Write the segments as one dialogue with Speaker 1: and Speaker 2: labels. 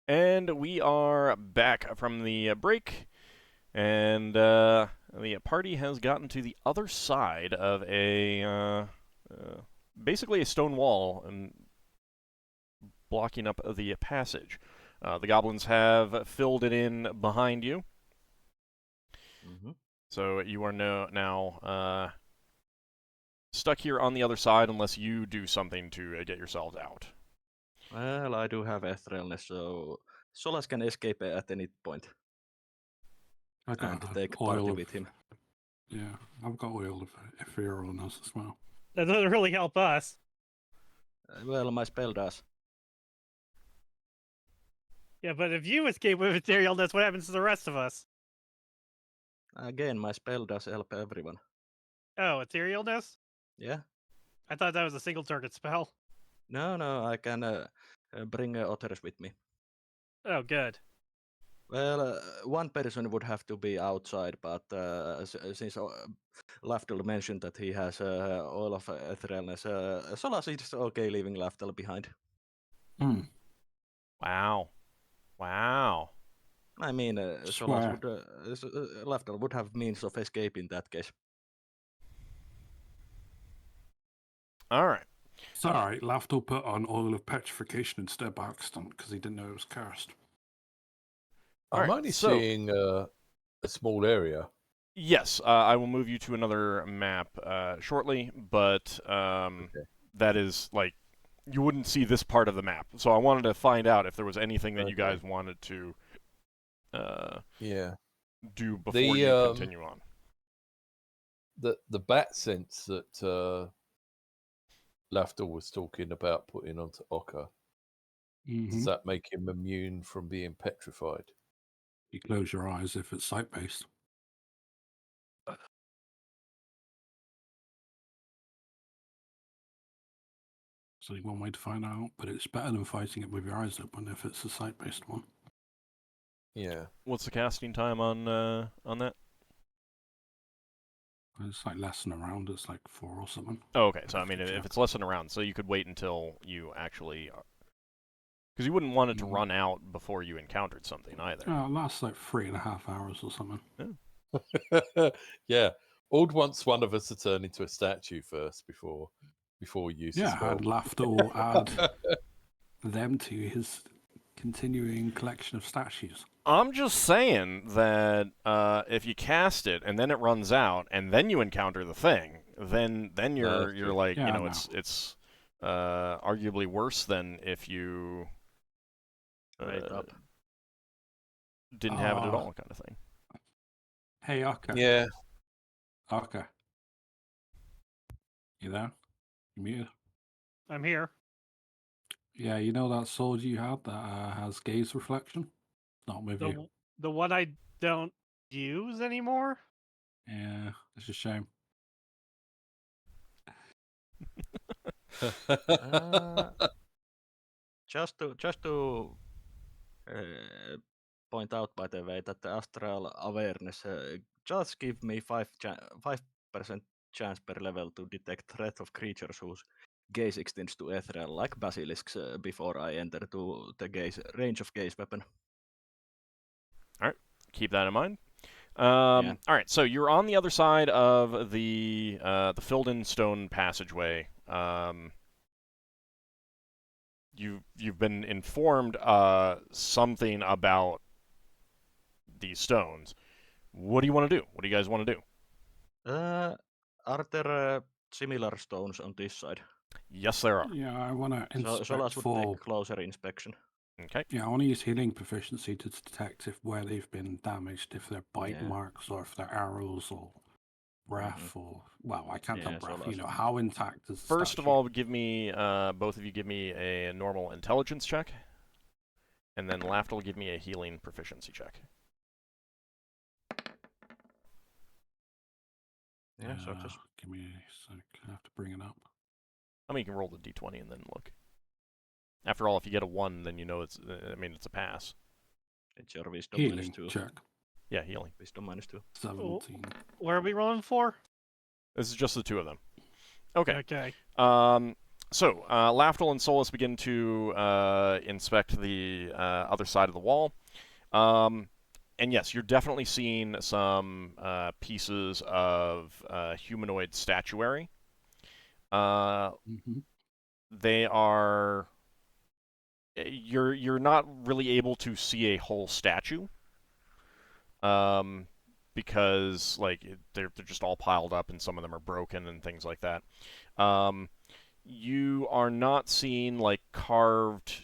Speaker 1: And we are back from the break, and the party has gotten to the other side of basically a stone wall and blocking up the passage. The goblins have filled it in behind you, so you are now stuck here on the other side unless you do something to get yourselves out.
Speaker 2: Well, I do have etherealness, so Solas can escape at any point
Speaker 3: I got
Speaker 2: and take
Speaker 3: oil
Speaker 2: party
Speaker 3: of,
Speaker 2: with him.
Speaker 3: Yeah, I've got oil of etherealness as well.
Speaker 4: That doesn't really help us.
Speaker 2: Well, my spell does.
Speaker 4: Yeah, but if you escape with material, that's what happens to the rest of us.
Speaker 2: Again, my spell does help everyone.
Speaker 4: Oh, etherealness?
Speaker 2: Yeah?
Speaker 4: I thought that was a single target spell.
Speaker 2: No, I can bring others with me.
Speaker 4: Oh, good.
Speaker 2: Well, one person would have to be outside, but since Lafdul mentioned that he has oil of etherealness, Solas is okay leaving Lafdul behind.
Speaker 1: Wow.
Speaker 2: I mean, Solas would, Lafdul would have means of escape in that case.
Speaker 1: All right.
Speaker 3: It's alright, Lafdul put on oil of petrification instead by accident because he didn't know it was cursed.
Speaker 5: I'm only seeing a small area.
Speaker 1: Yes, I will move you to another map shortly, but that is, like, you wouldn't see this part of the map. So I wanted to find out if there was anything that you guys wanted to do before you continue on.
Speaker 5: The bat sense that Lafdul was talking about putting onto Ockar, does that make him immune from being petrified?
Speaker 3: You close your eyes if it's sight-based. There's only one way to find out, but it's better than fighting it with your eyes open if it's a sight-based one.
Speaker 5: Yeah.
Speaker 1: What's the casting time on that?
Speaker 3: It's like less than a round. It's like 4 or something.
Speaker 1: Oh, okay. So I mean, if it's less than a round, so you could wait until you actually, because you wouldn't want it to run out before you encountered something either.
Speaker 3: Oh, it lasts like 3.5 hours or something.
Speaker 1: Yeah.
Speaker 5: Yeah. Ald wants one of us to turn into a statue first before we use the spell.
Speaker 3: I'd Lafdul add them to his continuing collection of statues.
Speaker 1: I'm just saying that if you cast it and then it runs out and then you encounter the thing, then you're like,
Speaker 3: yeah,
Speaker 1: you know, it's arguably worse than if you didn't have it at all, kind of thing.
Speaker 3: Hey, Ockar.
Speaker 5: Yeah.
Speaker 3: Ockar. You there? You muted?
Speaker 4: I'm here.
Speaker 3: Yeah, you know that sword you had that has gaze reflection? Not with you.
Speaker 4: The one I don't use anymore?
Speaker 3: Yeah, it's a shame.
Speaker 2: Just to point out, by the way, that the astral awareness just give me 5% chance per level to detect threat of creatures whose gaze extends to ethereal, like basilisks, before I enter to the range of gaze weapon.
Speaker 1: All right, keep that in mind. All right, so you're on the other side of the filled-in stone passageway. You've been informed something about these stones. What do you want to do? What do you guys want to do?
Speaker 2: Are there similar stones on this side?
Speaker 1: Yes, there are.
Speaker 3: Yeah, I want to inspect
Speaker 2: Solas would take closer inspection.
Speaker 1: Okay.
Speaker 3: Yeah, I want to use healing proficiency to detect where they've been damaged, if they're bite marks or if they're arrows or breath or... Well, I can't tell breath. You know, how intact is the
Speaker 1: First of all, give me... both of you give me a normal intelligence check. And then Lafdul will give me a healing proficiency check.
Speaker 2: Yeah, so just...
Speaker 3: Give me a sec. I have to bring it up.
Speaker 1: I mean, you can roll the d20 and then look. After all, if you get a 1, then you know it's... I mean, it's a pass.
Speaker 2: It's your wisdom
Speaker 3: healing
Speaker 2: -2.
Speaker 3: check.
Speaker 1: Yeah, healing.
Speaker 2: Wisdom -2.
Speaker 3: 17.
Speaker 4: Where are we rolling for?
Speaker 1: This is just the two of them. Okay.
Speaker 4: Okay.
Speaker 1: So, Lafdul and Solas begin to inspect the other side of the wall. And yes, you're definitely seeing some pieces of humanoid statuary. They are... You're not really able to see a whole statue. Because like they're just all piled up and some of them are broken and things like that. You are not seeing like carved,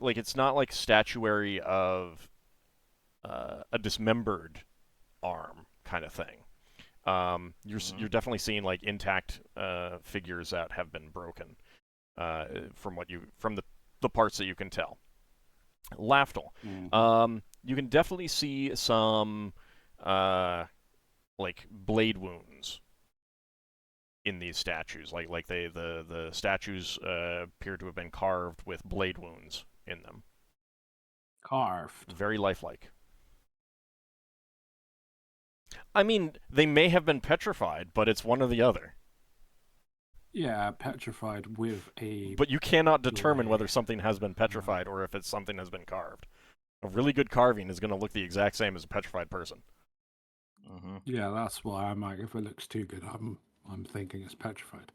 Speaker 1: like it's not like statuary of a dismembered arm kind of thing. You're definitely seeing like intact figures that have been broken from the parts that you can tell. Lafdul. You can definitely see some like blade wounds in these statues. Like the statues appear to have been carved with blade wounds in them.
Speaker 3: Carved.
Speaker 1: Very lifelike. I mean, they may have been petrified, but it's one or the other.
Speaker 3: Yeah, petrified with a...
Speaker 1: But you cannot determine whether something has been petrified or if something has been carved. A really good carving is going to look the exact same as a petrified person.
Speaker 3: Yeah, that's why I'm like, if it looks too good, I'm thinking it's petrified.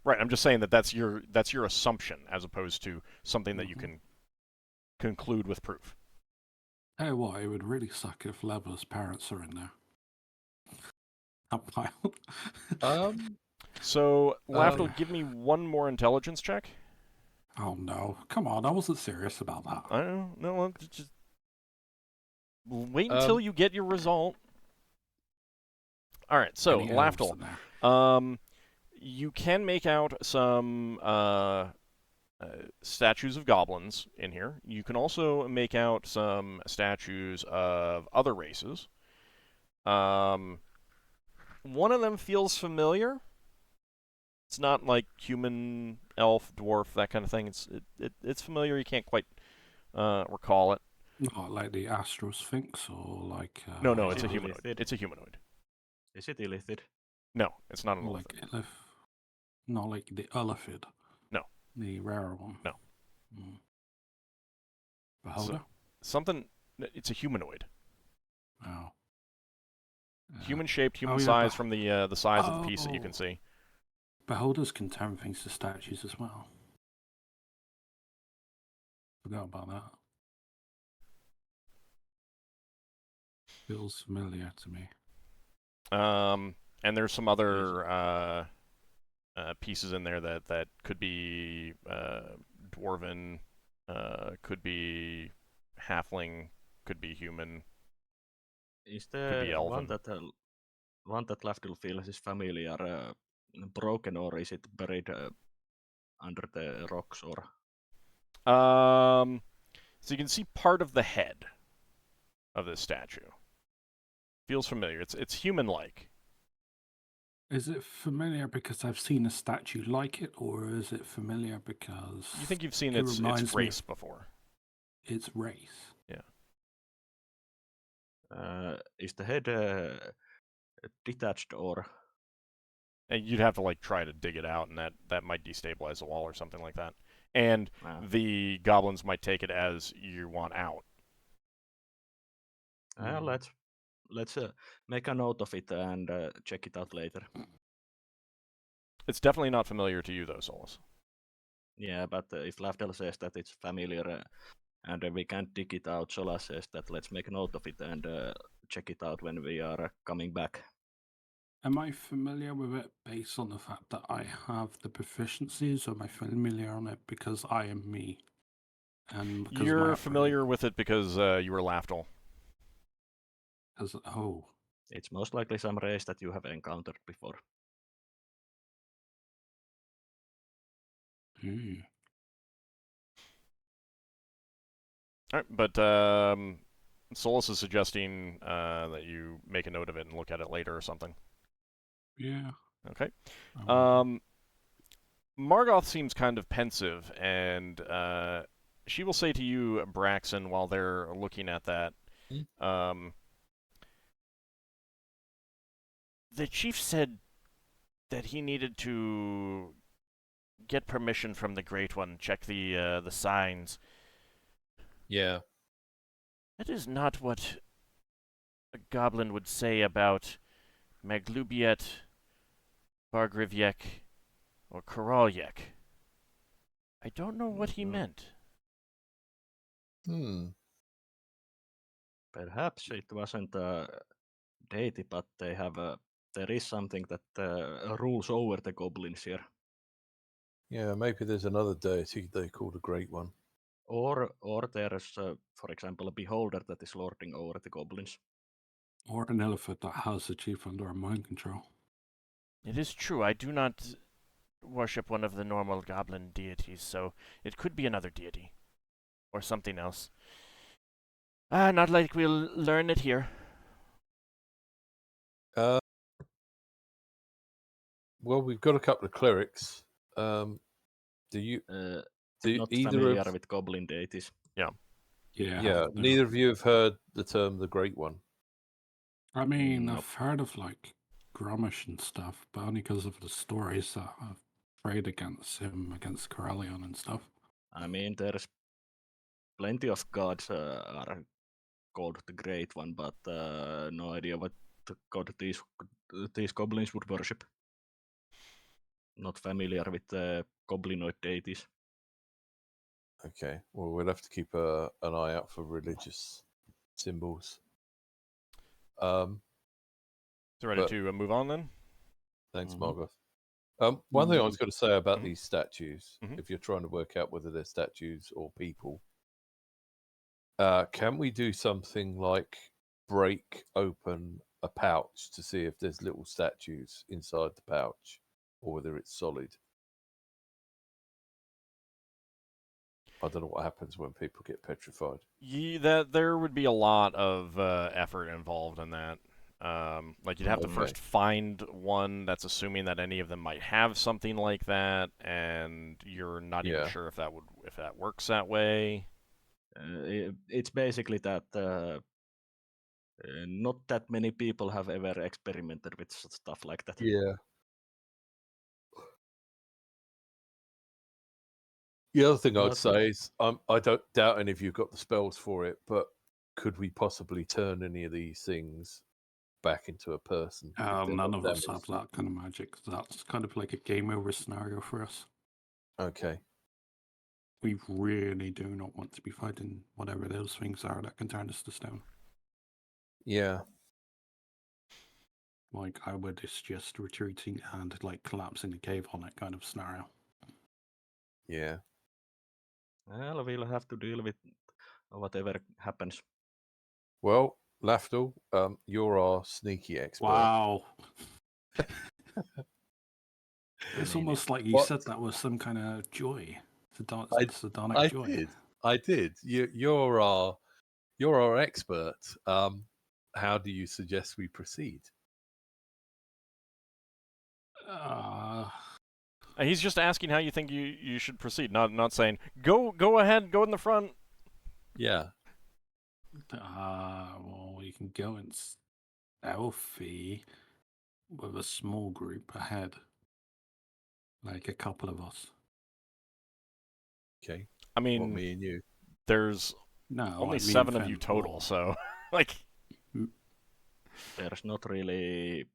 Speaker 1: Right, I'm just saying that's your assumption as opposed to something that you can conclude with proof.
Speaker 3: Hey, what? It would really suck if Leva's parents are in there. Up pile.
Speaker 1: So, Lafdul, give me one more intelligence check.
Speaker 3: Oh no! Come on, I wasn't serious about that.
Speaker 1: I don't know. Just wait until you get your result. All right, so Lafdul, you can make out some statues of goblins in here. You can also make out some statues of other races. One of them feels familiar. It's not like human, elf, dwarf, that kind of thing. It's familiar. You can't quite recall it.
Speaker 3: Not like the Astro Sphinx or like...
Speaker 1: No, it's a humanoid. It's a humanoid.
Speaker 2: Is it Illithid?
Speaker 1: No, it's not an Illithid.
Speaker 3: Not like the Illithid.
Speaker 1: No.
Speaker 3: The rarer one.
Speaker 1: No.
Speaker 3: Beholder?
Speaker 1: It's a humanoid.
Speaker 3: Oh.
Speaker 1: Human-shaped, human-sized from the size of the piece that you can see.
Speaker 3: Beholders can turn things to statues as well. Forgot about that. Feels familiar to me.
Speaker 1: And there's some other pieces in there that could be dwarven, could be halfling, could be human.
Speaker 2: Is the one that Lafdul feels is familiar broken, or is it buried under the rocks? Or
Speaker 1: so you can see part of the head of this statue. Feels familiar. It's human-like.
Speaker 3: Is it familiar because I've seen a statue like it, or is it familiar because
Speaker 1: you think you've seen its race before?
Speaker 3: Its race.
Speaker 1: Yeah.
Speaker 2: Is the head detached, or?
Speaker 1: And you'd have to like try to dig it out, and that might destabilize the wall or something like that. And the goblins might take it as you want out.
Speaker 2: Let's make a note of it and check it out later.
Speaker 1: It's definitely not familiar to you, though, Solas.
Speaker 2: Yeah, but if Lafdul says that it's familiar and we can't dig it out, Solas says that let's make a note of it and check it out when we are coming back.
Speaker 3: Am I familiar with it based on the fact that I have the proficiencies, or am I familiar on it because I am me? And
Speaker 1: you're familiar with it because you were Lafdul.
Speaker 2: It's most likely some race that you have encountered before.
Speaker 1: All right, but Solas is suggesting that you make a note of it and look at it later or something.
Speaker 3: Yeah.
Speaker 1: Okay. Margoth seems kind of pensive, and she will say to you, Braxon, while they're looking at that, the chief said that he needed to get permission from the Great One, check the signs.
Speaker 5: Yeah.
Speaker 1: That is not what a goblin would say about Maglubiet, Bargrivyek, or Karalyek. I don't know what he meant.
Speaker 2: Perhaps it wasn't a deity, but there is something that rules over the goblins here.
Speaker 5: Yeah, maybe there's another deity they call the Great One.
Speaker 2: Or there's, for example, a beholder that is lording over the goblins.
Speaker 3: Or an Illithid that has the chief under our mind control.
Speaker 1: It is true, I do not worship one of the normal goblin deities, so it could be another deity. Or something else. Not like we'll learn it here.
Speaker 5: Well, we've got a couple of clerics. Do
Speaker 2: not
Speaker 5: either
Speaker 2: familiar
Speaker 5: of...
Speaker 2: with goblin deities?
Speaker 3: Yeah.
Speaker 5: Yeah, neither of you have heard the term the Great One.
Speaker 3: I mean, I've heard of like Grommash and stuff, but only because of the stories that I've prayed against him, against Corellion and stuff.
Speaker 2: I mean, there's plenty of gods are called the Great One, but no idea what god these goblins would worship. Not familiar with the goblinoid deities.
Speaker 5: Okay, well, we'll have to keep an eye out for religious symbols.
Speaker 1: So ready to move on then?
Speaker 5: Thanks, Margot. One thing I was going to say about these statues,
Speaker 1: Mhm.
Speaker 5: if you're trying to work out whether they're statues or people, can we do something like break open a pouch to see if there's little statues inside the pouch, or whether it's solid? I don't know what happens when people get petrified.
Speaker 1: There would be a lot of effort involved in that. Like you'd have to first find one that's assuming that any of them might have something like that, and you're not even sure if that works that way.
Speaker 2: It's basically that not that many people have ever experimented with stuff like that.
Speaker 5: Yeah. The other thing I'd say is I don't doubt any of you got the spells for it, but could we possibly turn any of these things back into a person?
Speaker 3: None of us have that kind of magic. That's kind of like a game over scenario for us.
Speaker 5: Okay.
Speaker 3: We really do not want to be fighting whatever those things are that can turn us to stone.
Speaker 5: Yeah.
Speaker 3: Like Howard is just retreating and like collapsing the cave on it kind of scenario.
Speaker 5: Yeah.
Speaker 2: Well, we'll have to deal with whatever happens.
Speaker 5: Well, Lafdul, you're our sneaky expert.
Speaker 3: Wow. It's almost like you said that was some kind of joy. Sardonic joy.
Speaker 5: I did. You're our expert. How do you suggest we proceed?
Speaker 1: He's just asking how you think you should proceed, not saying go ahead, go in the front.
Speaker 5: Yeah.
Speaker 3: Well, we can go in stealthy with a small group ahead, like a couple of us.
Speaker 5: Okay.
Speaker 1: I mean,
Speaker 5: me and you.
Speaker 1: There's only 7 of you total, so like
Speaker 2: there's not really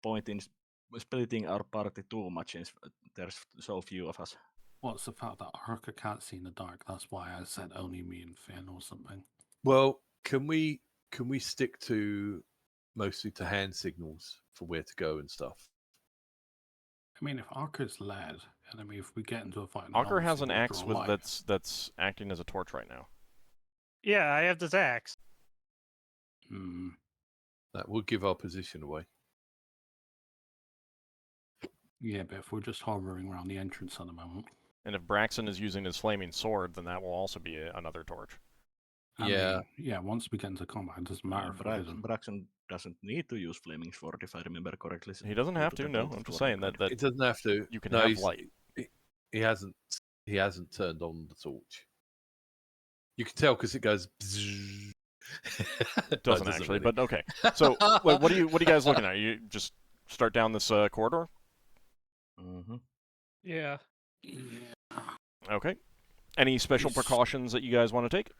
Speaker 2: point in splitting our party too much since there's so few of us.
Speaker 3: What's the fact that Ockar can't see in the dark? That's why I said only me and Finn or something.
Speaker 5: Well, can we stick to mostly to hand signals for where to go and stuff?
Speaker 3: I mean, if Ockar's led, and I mean, if we get into a fight,
Speaker 1: Ockar has an axe that's acting as a torch right now.
Speaker 4: Yeah, I have this axe.
Speaker 5: That would give our position away.
Speaker 3: Yeah, but if we're just hovering around the entrance at the moment.
Speaker 1: And if Braxon is using his flaming sword, then that will also be another torch.
Speaker 3: I mean, once we get into combat, it doesn't matter.
Speaker 2: Braxon doesn't need to use flaming sword, if I remember correctly.
Speaker 1: He doesn't have to. No, I'm just saying that
Speaker 5: it doesn't have to.
Speaker 1: You can have light.
Speaker 5: He hasn't turned on the torch. You can tell because it goes. Bzzz.
Speaker 1: Doesn't actually, really. But okay. So, wait, what are you guys looking at? You just start down this corridor?
Speaker 2: Mm-hmm.
Speaker 4: Yeah.
Speaker 1: Okay. Any special precautions that you guys want to take?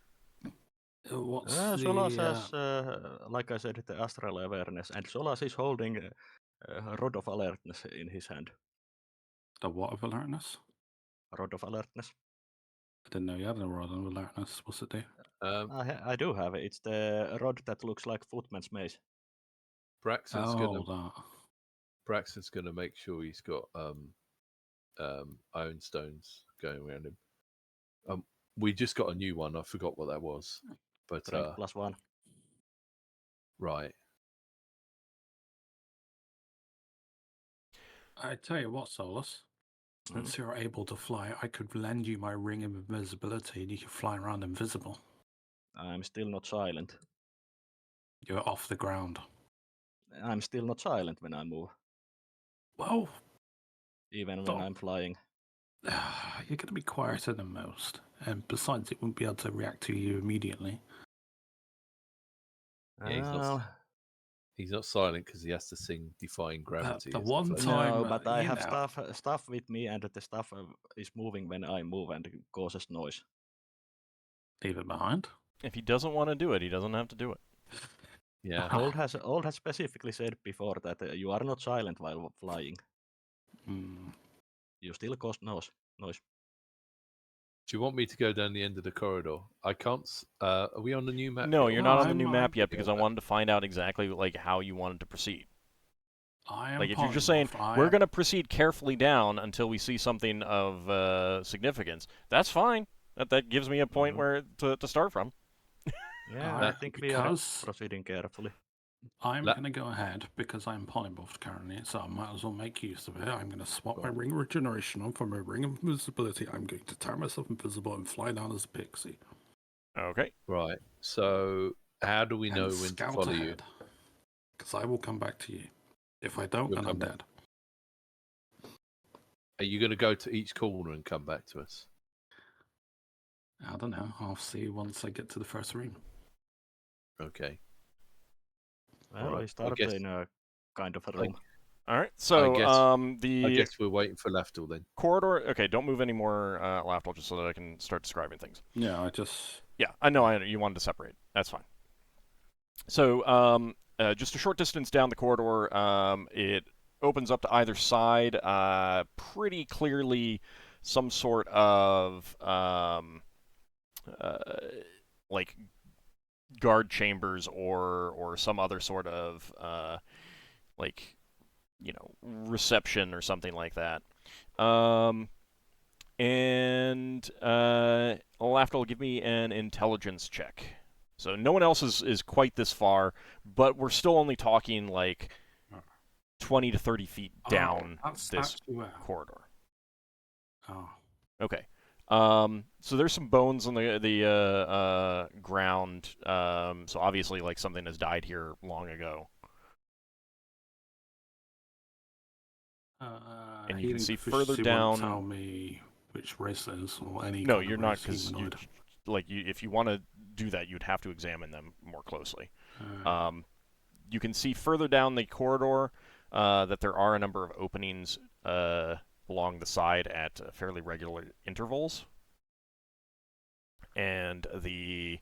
Speaker 3: What's
Speaker 2: Solas has, like I said, the astral awareness, and Solas is holding a rod of alertness in his hand.
Speaker 3: The what of alertness?
Speaker 2: Rod of alertness.
Speaker 3: I didn't know you had a rod of alertness. What's it do?
Speaker 2: I do have it. It's the rod that looks like Footman's mace.
Speaker 5: Braxon's gonna make sure he's got iron stones going around him. We just got a new one. I forgot what that was, but
Speaker 2: +1.
Speaker 5: Right.
Speaker 3: I tell you what, Solas. Since you're able to fly, I could lend you my ring of invisibility, and you could fly around invisible.
Speaker 2: I'm still not silent.
Speaker 3: You're off the ground.
Speaker 2: I'm still not silent when I move.
Speaker 3: Well,
Speaker 2: even when I'm flying.
Speaker 3: You're going to be quieter than most, and besides, it won't be able to react to you immediately.
Speaker 5: Yeah, he's not silent because he has to sing "Defying Gravity."
Speaker 3: The one time,
Speaker 2: no, but I have stuff with me, and the stuff is moving when I move, and it causes noise.
Speaker 3: Leave it behind.
Speaker 1: If he doesn't want to do it, he doesn't have to do it.
Speaker 2: Yeah, Old has specifically said before that you are not silent while flying. You still cause noise.
Speaker 5: Do you want me to go down the end of the corridor? I can't. Are we on the new map?
Speaker 1: No, you're not on the new map yet because I wanted to find out exactly like how you wanted to proceed. Like if you're just saying we're going to proceed carefully down until we see something of significance, that's fine. That gives me a point where to start from.
Speaker 2: Yeah, I think we are proceeding carefully.
Speaker 3: I'm going to go ahead because I'm polymorphed currently, so I might as well make use of it. I'm going to swap my ring of regeneration on for my ring of invisibility. I'm going to turn myself invisible and fly down as a pixie.
Speaker 1: Okay.
Speaker 5: Right. So how do we know when to follow you?
Speaker 3: Because I will come back to you. If I don't, then I'm dead.
Speaker 5: Are you going to go to each corner and come back to us?
Speaker 3: I don't know. I'll see once I get to the first room.
Speaker 5: Okay.
Speaker 2: Well, we start in a kind of a room.
Speaker 1: All right, so
Speaker 5: I guess we're waiting for Lafdul then.
Speaker 1: Corridor. Okay, don't move any more, Lafdul, just so that I can start describing things.
Speaker 3: Yeah,
Speaker 1: Yeah, I know. You wanted to separate. That's fine. So, just a short distance down the corridor, it opens up to either side. Pretty clearly, some sort of like guard chambers or some other sort of like, you know, reception or something like that. And Lafdul, give me an intelligence check. So no one else is quite this far, but we're still only talking like 20 to 30 feet down this corridor.
Speaker 3: Oh.
Speaker 1: Okay. So there's some bones on the ground. So obviously, like, something has died here long ago. And you can see further down.
Speaker 3: Tell me which race it is or any.
Speaker 1: No, you're not, because if you want to do that, you'd have to examine them more closely. You can see further down the corridor that there are a number of openings along the side at fairly regular intervals. And the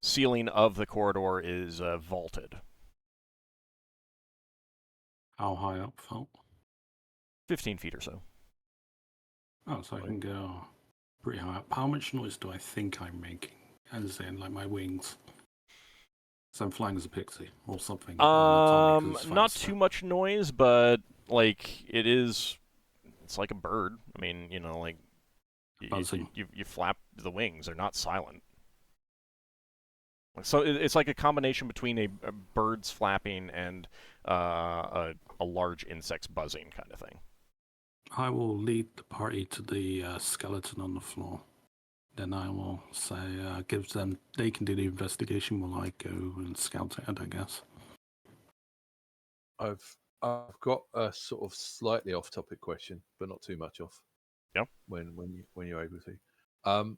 Speaker 1: ceiling of the corridor is vaulted.
Speaker 3: How high up, Phil?
Speaker 1: 15 feet or so.
Speaker 3: Oh, so I can go pretty high up. How much noise do I think I'm making? As in, like, my wings? So I'm flying as a pixie or something.
Speaker 1: Not too much noise, but, like, it's like a bird. I mean, you know, like, you flap the wings. They're not silent. So it's like a combination between a bird's flapping and a large insect's buzzing kind of thing.
Speaker 3: I will lead the party to the skeleton on the floor. Then I will say, they can do the investigation while I go and scout it, I guess.
Speaker 5: I've got a sort of slightly off-topic question, but not too much off.
Speaker 1: Yeah.
Speaker 5: When you're able to.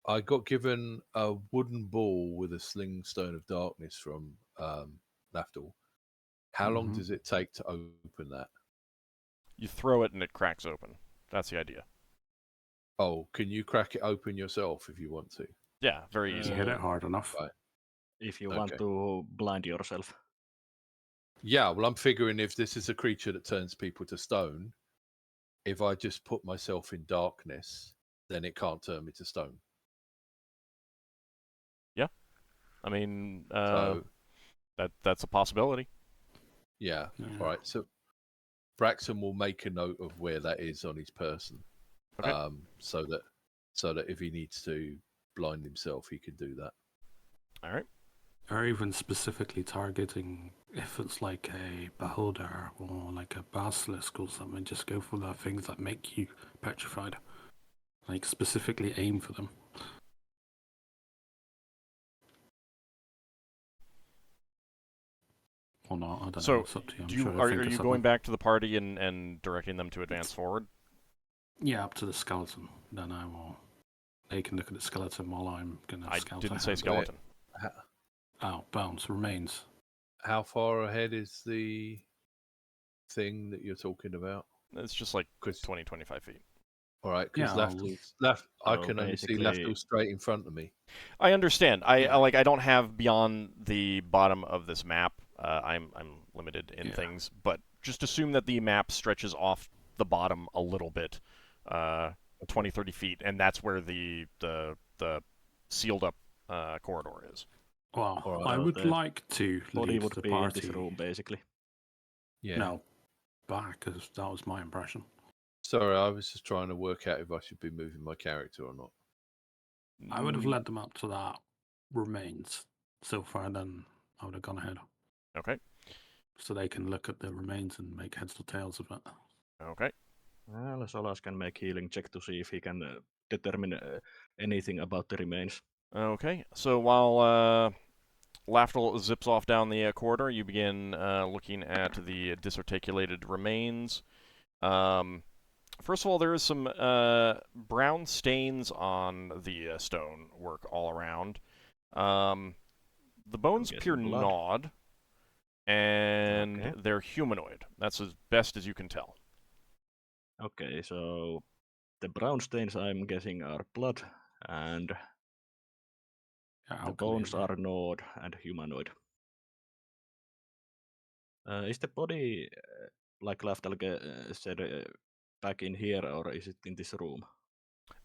Speaker 5: I got given a wooden ball with a sling stone of darkness from Lafdul. How long does it take to open that?
Speaker 1: You throw it and it cracks open. That's the idea.
Speaker 5: Oh, can you crack it open yourself if you want to?
Speaker 1: Yeah, very easy.
Speaker 3: You hit it hard enough.
Speaker 5: Right.
Speaker 2: If you want to blind yourself.
Speaker 5: Yeah, well, I'm figuring if this is a creature that turns people to stone, if I just put myself in darkness, then it can't turn me to stone.
Speaker 1: Yeah. I mean,
Speaker 5: So,
Speaker 1: that's a possibility.
Speaker 5: Yeah. All right. So Braxon will make a note of where that is on his person, so that if he needs to blind himself, he can do that.
Speaker 1: All right.
Speaker 3: Or even specifically targeting if it's like a beholder or like a basilisk or something. Just go for the things that make you petrified. Like specifically aim for them. Or not, I don't know. It's up to you.
Speaker 1: Are you going back to the party and directing them to advance forward?
Speaker 3: Yeah, up to the skeleton. Then I will. They can look at the skeleton while I'm going to scout.
Speaker 1: I didn't say skeleton.
Speaker 3: Oh, bones, remains.
Speaker 5: How far ahead is the thing that you're talking about?
Speaker 1: It's just like 20, 25 feet.
Speaker 5: All right, because I can only see Lafdul straight in front of me.
Speaker 1: I understand. I don't have beyond the bottom of this map. I'm limited in things, but just assume that the map stretches off the bottom a little bit, 20, 30 feet, and that's where the sealed up corridor is.
Speaker 3: Well, I would like to lead the party.
Speaker 2: In this room, basically.
Speaker 5: Yeah.
Speaker 3: No, back, because that was my impression.
Speaker 5: Sorry, I was just trying to work out if I should be moving my character or not.
Speaker 3: I would have led them up to that remains so far, then I would have gone ahead.
Speaker 1: Okay.
Speaker 3: So they can look at the remains and make heads or tails of it.
Speaker 1: Okay.
Speaker 2: Well, Solas can make healing check to see if he can determine anything about the remains.
Speaker 1: Okay. So while Lafdul zips off down the corridor, you begin looking at the disarticulated remains. First of all, there is some brown stains on the stone work all around. The bones appear gnawed, and they're humanoid. That's as best as you can tell.
Speaker 2: Okay, so the brown stains, I'm guessing, are blood, and the bones are gnawed and humanoid. Is the body, like Lafdul said, back in here, or is it in this room?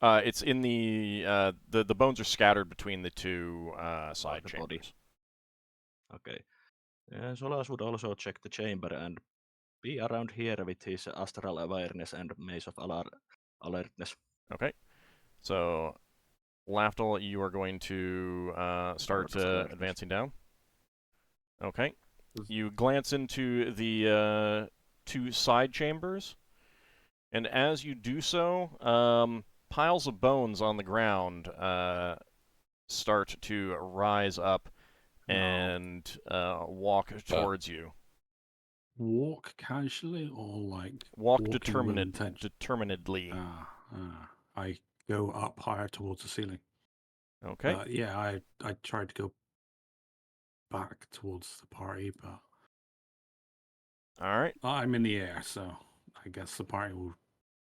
Speaker 1: It's in the bones are scattered between the two side chambers.
Speaker 2: Okay. Solas would also check the chamber and be around here with his astral awareness and maze of alertness.
Speaker 1: Okay. So, Lafdul, you are going to start advancing down. Okay. You glance into the two side chambers, and as you do so, piles of bones on the ground start to rise up and walk towards you.
Speaker 3: Walk casually or like
Speaker 1: walk determinedly?
Speaker 3: I go up higher towards the ceiling.
Speaker 1: Okay.
Speaker 3: Yeah, I tried to go back towards the party, but
Speaker 1: all right.
Speaker 3: I'm in the air, so I guess the party will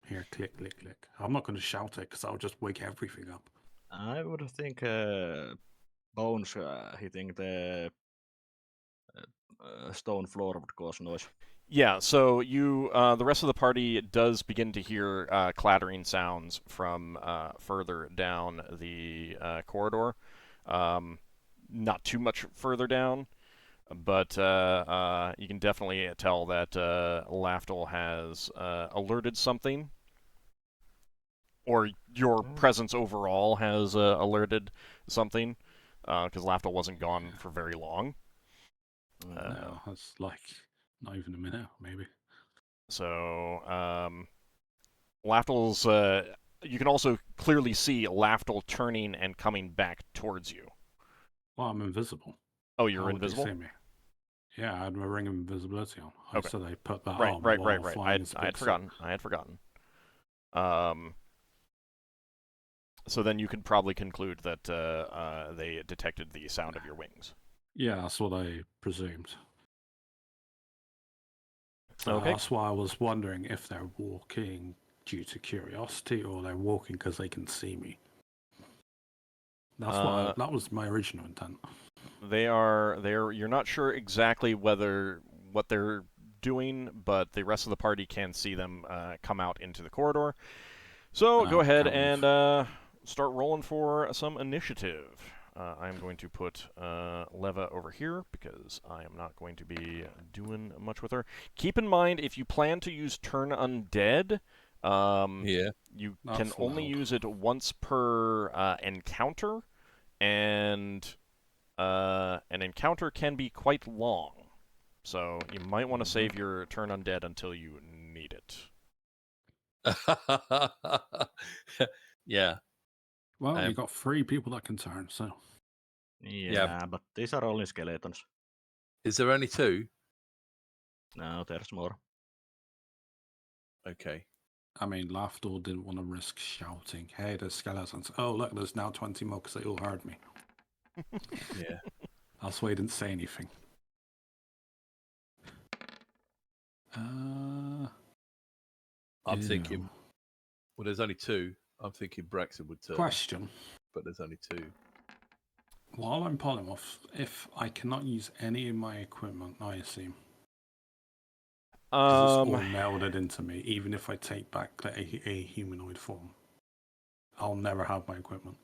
Speaker 3: hear click, click, click. I'm not going to shout it because I'll just wake everything up.
Speaker 2: I would think bones hitting the stone floor would cause noise.
Speaker 1: Yeah, so you, the rest of the party does begin to hear clattering sounds from further down the corridor. Not too much further down, but you can definitely tell that Lafdul has alerted something, or your presence overall has alerted something, because Lafdul wasn't gone for very long.
Speaker 3: No, that's like not even a minute, maybe.
Speaker 1: So, Lafdul's, you can also clearly see Lafdul turning and coming back towards you.
Speaker 3: Well, I'm invisible.
Speaker 1: Oh, you're invisible?
Speaker 3: They see me? Yeah, I had my ring of invisibility on.
Speaker 1: Okay.
Speaker 3: So they put that
Speaker 1: right,
Speaker 3: on.
Speaker 1: Right. I had forgotten. So then you could probably conclude that they detected the sound of your wings.
Speaker 3: Yeah, that's what I presumed.
Speaker 1: Okay.
Speaker 3: That's why I was wondering if they're walking due to curiosity or they're walking because they can see me. That was my original intent.
Speaker 1: You're not sure exactly what they're doing, but the rest of the party can see them come out into the corridor. So go ahead and start rolling for some initiative. I'm going to put Leva over here because I am not going to be doing much with her. Keep in mind, if you plan to use Turn Undead, you can only use it once per encounter, and an encounter can be quite long. So you might want to save your Turn Undead until you need it.
Speaker 5: Yeah.
Speaker 3: Well, you got 3 people that can turn, so.
Speaker 2: Yeah, but these are only skeletons.
Speaker 5: Is there only 2?
Speaker 2: No, there's more.
Speaker 5: Okay.
Speaker 3: I mean, Lafdul didn't want to risk shouting, "Hey, there's skeletons." Oh, look, there's now 20 more because they all heard me.
Speaker 5: Yeah.
Speaker 3: That's why he didn't say anything.
Speaker 5: I'm thinking, well, there's only 2. I'm thinking Braxon would turn.
Speaker 3: Question.
Speaker 5: But there's only 2.
Speaker 3: While I'm polymorph, if I cannot use any of my equipment, I assume. Because it's all melded into me, even if I take back a humanoid form. I'll never have my equipment.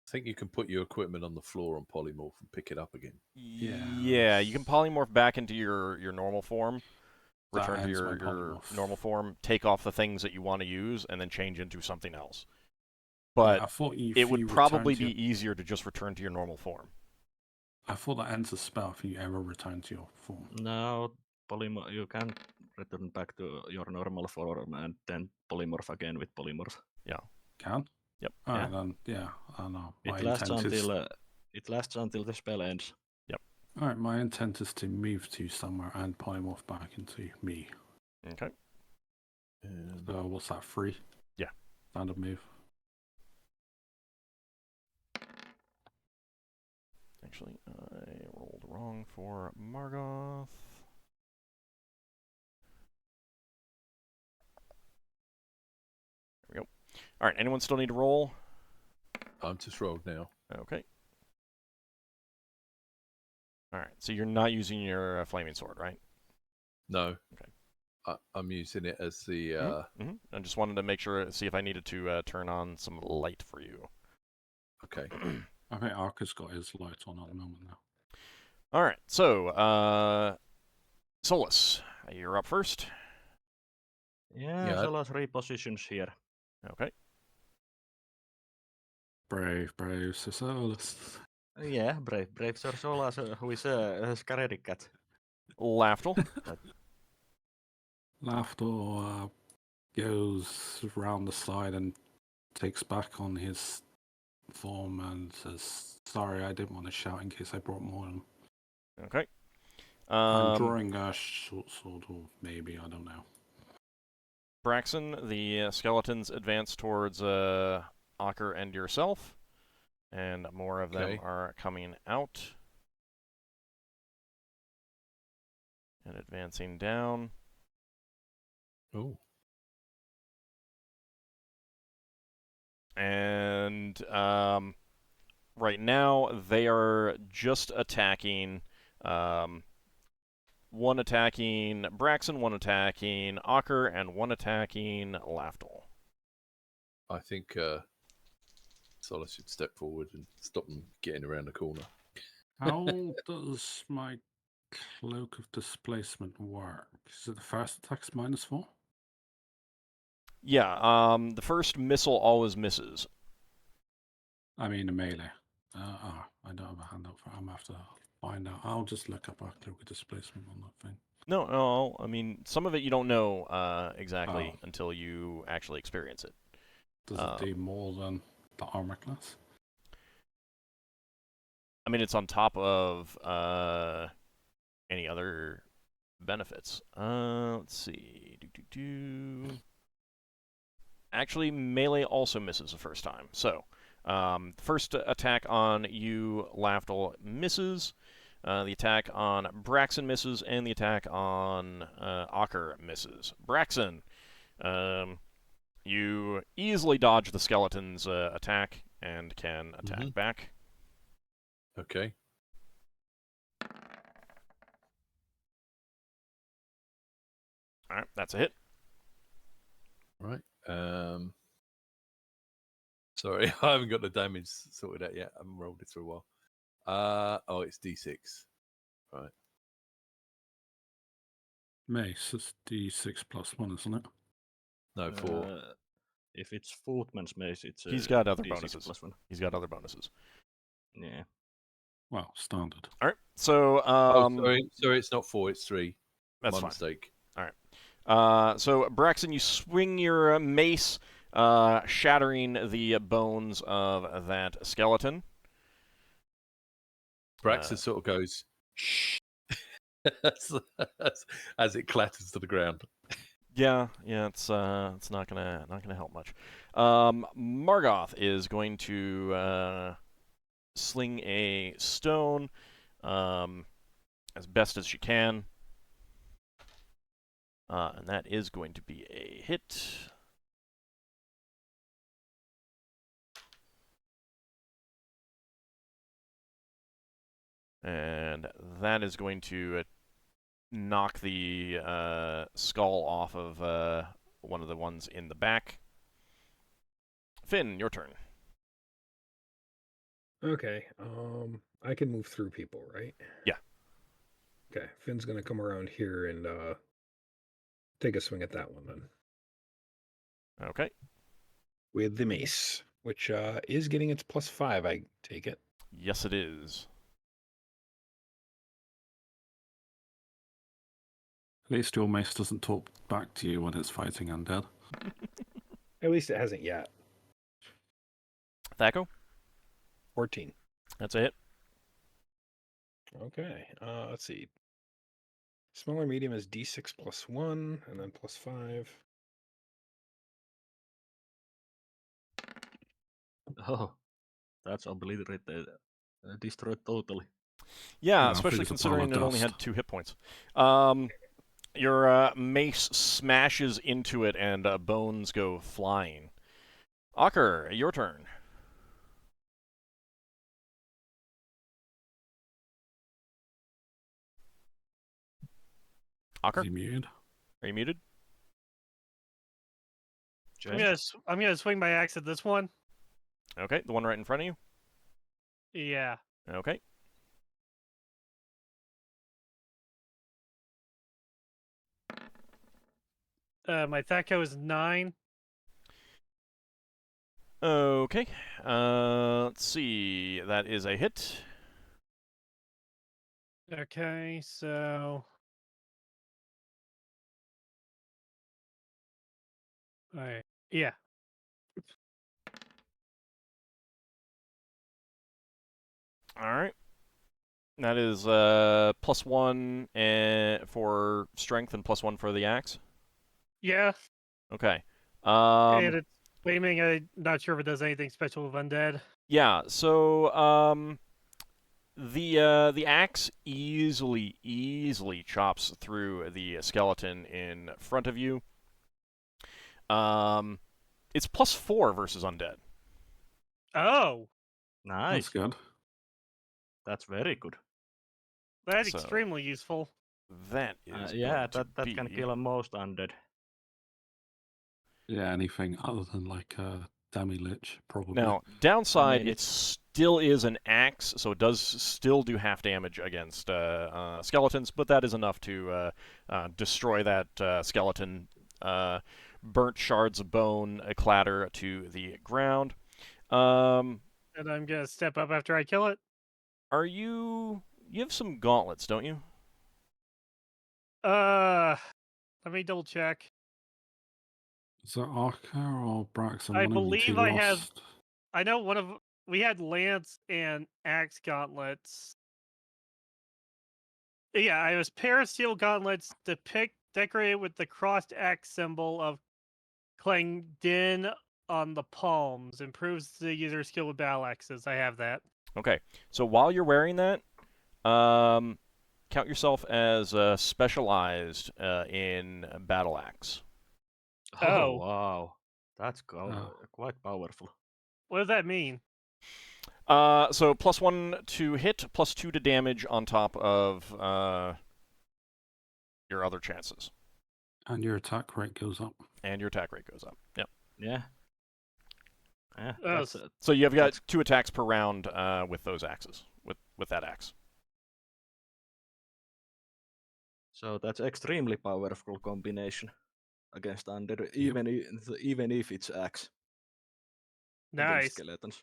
Speaker 5: I think you can put your equipment on the floor on polymorph and pick it up again.
Speaker 1: Yeah, you can polymorph back into your normal form, return to your normal form, take off the things that you want to use, and then change into something else. But it would probably be easier to just return to your normal form.
Speaker 3: I thought that ends the spell if you ever return to your form.
Speaker 2: No, you can return back to your normal form and then polymorph again with polymorph.
Speaker 1: Yeah.
Speaker 3: Can?
Speaker 1: Yep.
Speaker 3: Alright, then, yeah, I know.
Speaker 2: It lasts until the spell ends.
Speaker 1: Yep.
Speaker 3: Alright, my intent is to move to somewhere and polymorph back into me.
Speaker 1: Okay.
Speaker 3: So what's that, 3?
Speaker 1: Yeah.
Speaker 3: Standard move.
Speaker 1: Actually, I rolled wrong for Margoth. There we go. All right, anyone still need to roll?
Speaker 5: I'm just rolled now.
Speaker 1: Okay. All right, so you're not using your flaming sword, right?
Speaker 5: No.
Speaker 1: Okay.
Speaker 5: I'm using it as the...
Speaker 1: I just wanted to make sure, see if I needed to turn on some light for you.
Speaker 5: Okay.
Speaker 3: I think Arca's got his light on at the moment now.
Speaker 1: All right, so Solas, you're up first.
Speaker 2: Yeah. Solas repositions here.
Speaker 1: Okay.
Speaker 3: Brave Sir Solas.
Speaker 2: Yeah, brave Sir Solas, who is a Cleric cat.
Speaker 1: Lafdul.
Speaker 3: Lafdul goes around the side and takes back on his form and says, "Sorry, I didn't want to shout in case I brought more in."
Speaker 1: Okay.
Speaker 3: I'm drawing a short sword, or maybe, I don't know.
Speaker 1: Braxon, the skeletons advance towards Ockar and yourself, and more of them are coming out and advancing down.
Speaker 5: Oh.
Speaker 1: And right now they are just attacking. One attacking Braxon, one attacking Ockar, and one attacking Lafdul.
Speaker 5: I think Solas should step forward and stop them getting around the corner.
Speaker 3: How does my Cloak of Displacement work? Is it the first attack's -4?
Speaker 1: Yeah, the first missile always misses.
Speaker 3: I mean, a melee. I don't have a handout for it. I'm going to have to find out. I'll just look up our Cloak of Displacement on that thing.
Speaker 1: No, I mean, some of it you don't know exactly until you actually experience it.
Speaker 3: Does it do more than the armor class?
Speaker 1: I mean, it's on top of any other benefits. Let's see. Actually, melee also misses the first time. So, first attack on you, Lafdul, misses. The attack on Braxon misses, and the attack on Ockar misses. Braxon, you easily dodge the skeleton's attack and can attack back.
Speaker 5: Okay.
Speaker 1: All right, that's a hit.
Speaker 5: Right. Sorry, I haven't got the damage sorted out yet. I haven't rolled it for a while. Oh, it's D6. Right.
Speaker 3: Mace, it's D6 plus 1, isn't it?
Speaker 5: No, 4.
Speaker 2: If it's Footman's Mace, it's
Speaker 1: He's got other
Speaker 2: D6
Speaker 1: bonuses.
Speaker 2: plus 1.
Speaker 1: He's got other bonuses.
Speaker 2: Yeah.
Speaker 3: Well, standard.
Speaker 1: All right, so
Speaker 5: sorry, it's not 4, it's 3.
Speaker 1: That's
Speaker 5: My
Speaker 1: fine.
Speaker 5: mistake.
Speaker 1: All right. So Braxon, you swing your mace, shattering the bones of that skeleton.
Speaker 5: Braxon sort of goes, shh, as it clatters to the ground.
Speaker 1: Yeah, it's not gonna help much. Margoth is going to sling a stone as best as she can, and that is going to be a hit. And that is going to knock the skull off of one of the ones in the back. Finn, your turn.
Speaker 6: Okay. I can move through people, right?
Speaker 1: Yeah.
Speaker 6: Okay. Finn's gonna come around here and take a swing at that one then.
Speaker 1: Okay.
Speaker 6: With the mace, which is getting its +5, I take it.
Speaker 1: Yes, it is.
Speaker 3: At least your mace doesn't talk back to you when it's fighting undead.
Speaker 6: At least it hasn't yet.
Speaker 1: Thaco?
Speaker 6: 14.
Speaker 1: That's a hit.
Speaker 6: Okay. Let's see. Small or medium is D6 plus 1, and then +5.
Speaker 2: Oh, that's obliterated. Destroyed totally.
Speaker 1: Yeah,
Speaker 3: Yeah,
Speaker 1: especially
Speaker 3: I think it's a pile
Speaker 1: considering
Speaker 3: of
Speaker 1: it only
Speaker 3: dust.
Speaker 1: had 2 hit points. Your mace smashes into it and bones go flying. Ockar, your turn. Ockar,
Speaker 3: Is he muted?
Speaker 1: are you muted?
Speaker 4: I'm gonna swing my axe at this one.
Speaker 1: Okay, the one right in front of you?
Speaker 4: Yeah.
Speaker 1: Okay.
Speaker 4: My Thaco is 9.
Speaker 1: Okay. Let's see. That is a hit.
Speaker 4: Okay, so alright. Yeah.
Speaker 1: Alright. That is +1 for strength and +1 for the axe.
Speaker 4: Yeah.
Speaker 1: Okay.
Speaker 4: And it's flaming. I'm not sure if it does anything special with undead.
Speaker 1: Yeah, so the axe easily chops through the skeleton in front of you. It's +4 versus undead.
Speaker 4: Oh,
Speaker 2: Nice.
Speaker 3: That's good.
Speaker 2: That's very good.
Speaker 4: that's
Speaker 1: So-
Speaker 4: extremely useful.
Speaker 1: That is
Speaker 2: Yeah,
Speaker 1: going
Speaker 2: that
Speaker 1: to
Speaker 2: can
Speaker 1: be-
Speaker 2: kill most undead.
Speaker 3: Yeah, anything other than like a demi-lich, probably.
Speaker 1: Now, downside,
Speaker 2: mean,
Speaker 1: it still is an axe, so it does still do half damage against skeletons, but that is enough to destroy that skeleton. Burnt shards of bone clatter to the ground.
Speaker 4: And I'm gonna step up after I kill it.
Speaker 1: Are you... You have some gauntlets, don't you?
Speaker 4: Let me double check.
Speaker 3: Is that Ockar or Braxon?
Speaker 4: I
Speaker 3: One of you two
Speaker 4: believe I have-
Speaker 3: lost.
Speaker 4: I know we had lance and axe gauntlets. Yeah, I was parasteel gauntlets decorated with the crossed axe symbol of Clang Din on the palms. Improves the user's skill with battle axes. I have that.
Speaker 1: Okay. So while you're wearing that, count yourself as specialized in battle axe.
Speaker 4: Oh.
Speaker 2: Wow. That's quite powerful.
Speaker 4: What does that mean?
Speaker 1: So +1 to hit, +2 to damage on top of your other chances.
Speaker 3: And your attack rate goes up.
Speaker 1: And your attack rate goes up. Yep.
Speaker 2: Yeah. Yeah.
Speaker 4: Oh,
Speaker 2: That's
Speaker 1: So you've got 2 attacks per round with those axes, with that axe.
Speaker 2: So that's extremely powerful combination against undead, even if it's axe. Against
Speaker 4: nice.
Speaker 2: skeletons.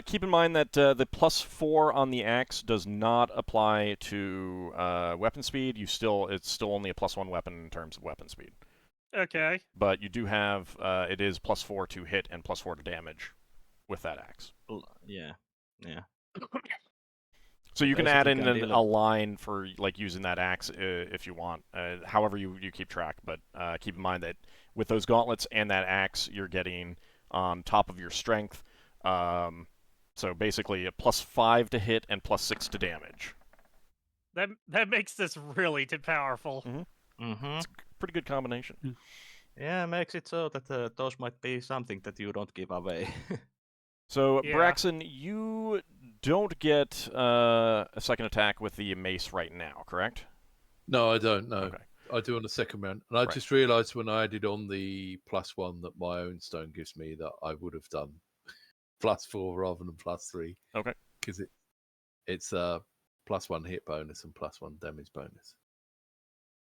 Speaker 1: Keep in mind that the +4 on the axe does not apply to weapon speed. It's still only a +1 weapon in terms of weapon speed.
Speaker 4: Okay.
Speaker 1: But you do have it is +4 to hit and +4 to damage with that axe.
Speaker 2: Yeah.
Speaker 1: So you can
Speaker 2: Basically
Speaker 1: add in
Speaker 2: can
Speaker 1: a line for like using that axe if you want. However you keep track, but keep in mind that with those gauntlets and that axe, you're getting on top of your strength. So basically a +5 to hit and +6 to damage.
Speaker 4: That makes this really powerful.
Speaker 2: Mm-hmm.
Speaker 1: It's a pretty good combination.
Speaker 2: Yeah, makes it so that those might be something that you don't give away.
Speaker 1: So
Speaker 4: Yeah.
Speaker 1: Braxon, you don't get a second attack with the mace right now, correct?
Speaker 5: No, I don't. No,
Speaker 1: Okay.
Speaker 5: I do on the second round, and I
Speaker 1: Right.
Speaker 5: just realised when I added on the +1 that my own stone gives me that I would have done +4 rather than +3.
Speaker 1: Okay.
Speaker 5: Because it's a +1 hit bonus and +1 damage bonus.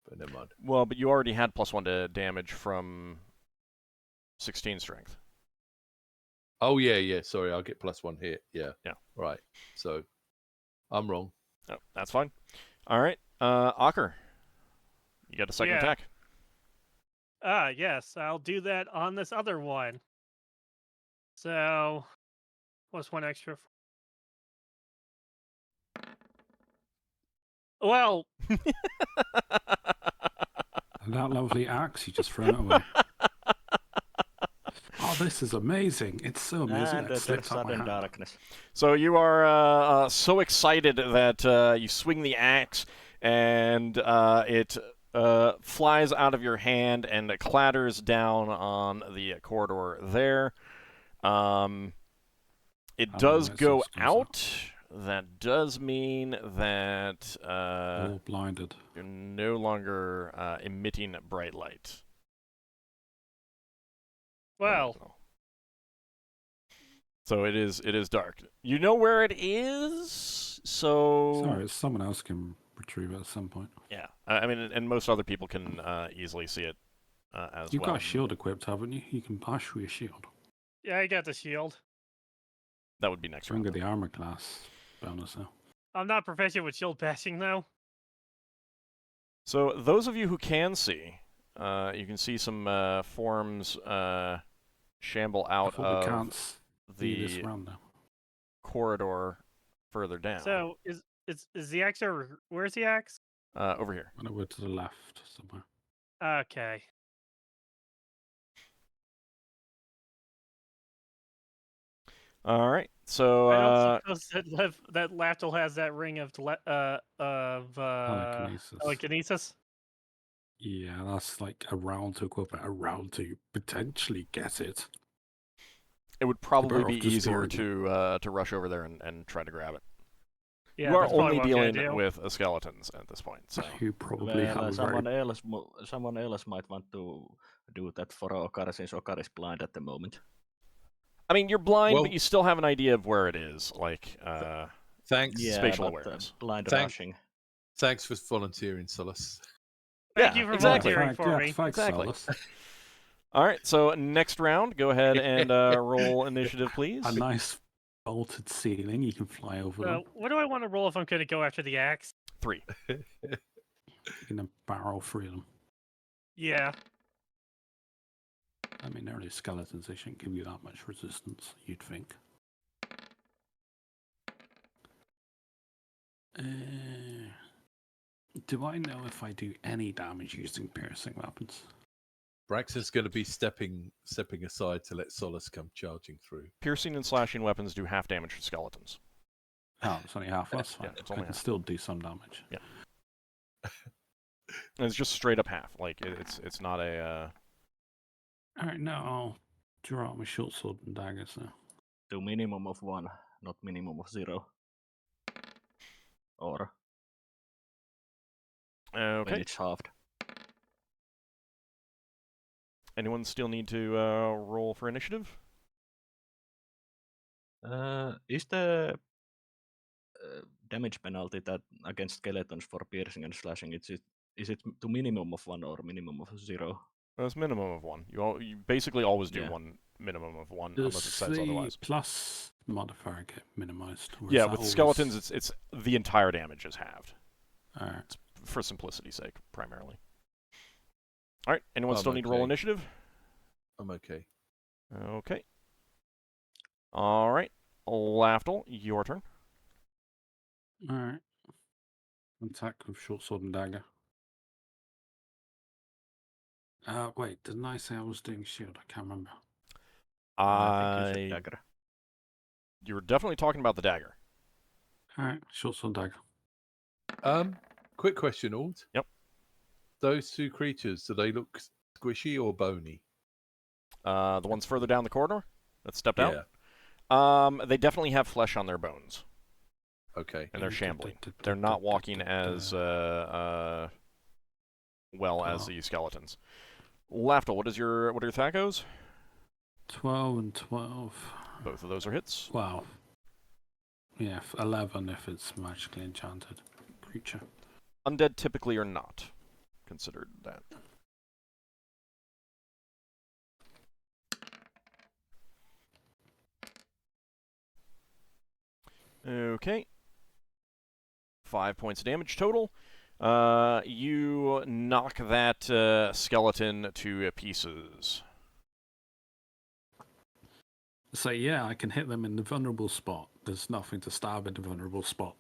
Speaker 5: But never mind.
Speaker 1: Well, but you already had +1 to damage from 16 strength.
Speaker 5: Oh yeah. Sorry, I'll get +1 hit. Yeah.
Speaker 1: Yeah.
Speaker 5: Right. So I'm wrong.
Speaker 1: Oh, that's fine. All right, Ockar, you got a second
Speaker 4: Yeah.
Speaker 1: attack.
Speaker 4: Yes, I'll do that on this other one. So, what's one extra? Well,
Speaker 3: And that lovely axe, you just throw it away. Oh, this is amazing. It's so amazing.
Speaker 2: And
Speaker 3: It
Speaker 2: there's
Speaker 3: slipped out my
Speaker 2: sudden
Speaker 3: hand.
Speaker 2: darkness.
Speaker 1: So you are so excited that you swing the axe and it flies out of your hand and it clatters down on the corridor there. It does
Speaker 3: right, so
Speaker 1: go
Speaker 3: it goes
Speaker 1: out. That does mean that
Speaker 3: All blinded.
Speaker 1: you're no longer emitting bright light.
Speaker 4: well,
Speaker 1: So it is dark. You know where it is, so
Speaker 3: Sorry, someone else can retrieve it at some point.
Speaker 1: yeah. I mean, and most other people can easily see it as
Speaker 3: You've
Speaker 1: well.
Speaker 3: got a shield equipped, haven't you? You can bash with your shield.
Speaker 4: yeah, I got the shield.
Speaker 1: That would be next
Speaker 3: Bring
Speaker 1: round.
Speaker 3: the armor class bonus though.
Speaker 4: I'm not proficient with shield bashing though.
Speaker 1: So those of you who can see, you can see some forms shamble
Speaker 3: I
Speaker 1: out
Speaker 3: thought we
Speaker 1: of
Speaker 3: can't see this
Speaker 1: the
Speaker 3: round though.
Speaker 1: corridor further down.
Speaker 4: So is the axe over? Where's the axe?
Speaker 1: Over here.
Speaker 3: Went over to the left somewhere.
Speaker 4: Okay.
Speaker 1: All right. So
Speaker 4: I don't suppose that Lafdul has that ring of
Speaker 3: Telekinesis.
Speaker 4: telekinesis.
Speaker 3: Yeah, that's like a round to equip it, a round to potentially get it.
Speaker 1: it would probably
Speaker 3: better
Speaker 1: be
Speaker 3: off just
Speaker 1: easier
Speaker 3: storing
Speaker 1: to rush over there and try to grab it.
Speaker 4: Yeah,
Speaker 1: you are
Speaker 4: that's probably
Speaker 1: only
Speaker 4: what I'm gonna
Speaker 1: dealing
Speaker 4: do.
Speaker 1: with skeletons at this point. So
Speaker 3: You probably have a
Speaker 2: someone
Speaker 3: very...
Speaker 2: else might want to do that for Ockar, since Ockar is blind at the moment.
Speaker 1: I mean, you're blind,
Speaker 5: Well-
Speaker 1: but you still have an idea of where it is, like
Speaker 5: Thanks.
Speaker 2: Yeah,
Speaker 1: spatial
Speaker 2: but,
Speaker 1: awareness.
Speaker 2: blind
Speaker 5: Thank-
Speaker 2: rushing.
Speaker 5: Thanks for volunteering, Solas.
Speaker 4: Thank
Speaker 1: Yeah,
Speaker 4: you for
Speaker 1: exactly.
Speaker 4: volunteering for me.
Speaker 3: Thanks,
Speaker 1: Exactly.
Speaker 3: Solas.
Speaker 1: All right. So next round, go ahead and roll initiative, please.
Speaker 3: A nice vaulted ceiling, you can fly over them.
Speaker 4: What do I want to roll if I'm going to go after the axe?
Speaker 1: 3.
Speaker 3: You can barrel through them.
Speaker 4: Yeah.
Speaker 3: I mean, they're only skeletons, they shouldn't give you that much resistance, you'd think. Do I know if I do any damage using piercing weapons?
Speaker 5: Braxon's going to be stepping aside to let Solas come charging through.
Speaker 1: Piercing and slashing weapons do half damage to skeletons.
Speaker 3: Oh, it's only half. That's fine.
Speaker 1: Yeah, it's
Speaker 3: I
Speaker 1: only
Speaker 3: can
Speaker 1: half.
Speaker 3: still do some damage.
Speaker 1: Yeah. And it's just straight up half. Like it's not a.
Speaker 3: All right, now I'll draw out my short sword and daggers now.
Speaker 2: Do minimum of 1, not minimum of 0. Or when
Speaker 1: Okay.
Speaker 2: it's halved.
Speaker 1: Anyone still need to roll for initiative?
Speaker 2: Is the damage penalty that against skeletons for piercing and slashing, is it to minimum of 1 or minimum of 0?
Speaker 1: It's minimum of 1. You basically always do
Speaker 2: Yeah.
Speaker 1: one minimum of 1
Speaker 3: Does
Speaker 1: unless it says
Speaker 3: the
Speaker 1: otherwise.
Speaker 3: plus modifier get minimized? Or is
Speaker 1: Yeah,
Speaker 3: that
Speaker 1: with
Speaker 3: always-
Speaker 1: skeletons, it's the entire damage is halved.
Speaker 3: All right.
Speaker 1: For simplicity's sake, primarily. All right. Anyone
Speaker 5: I'm
Speaker 1: still need to roll
Speaker 5: okay.
Speaker 1: initiative?
Speaker 5: I'm okay.
Speaker 1: Okay. All right. Lafdul, your turn.
Speaker 3: All right. Attack with short sword and dagger. Wait, didn't I say I was doing shield? I can't remember.
Speaker 2: I think you said dagger.
Speaker 1: You were definitely talking about the dagger.
Speaker 3: All right, short sword dagger.
Speaker 5: Quick question, Ald.
Speaker 1: Yep.
Speaker 5: Those two creatures, do they look squishy or bony?
Speaker 1: The ones further down the corridor that stepped out?
Speaker 5: Yeah.
Speaker 1: They definitely have flesh on their bones,
Speaker 5: Okay.
Speaker 1: and they're shambling. They're not walking as well as the skeletons. Lafdul, what are your thackos?
Speaker 3: 12 and 12.
Speaker 1: Both of those are hits.
Speaker 3: Wow. Yeah, 11 if it's magically enchanted creature.
Speaker 1: Undead typically are not considered that. Okay. 5 points of damage total. You knock that skeleton to pieces.
Speaker 3: So yeah, I can hit them in the vulnerable spot. There's nothing to stab in the vulnerable spot.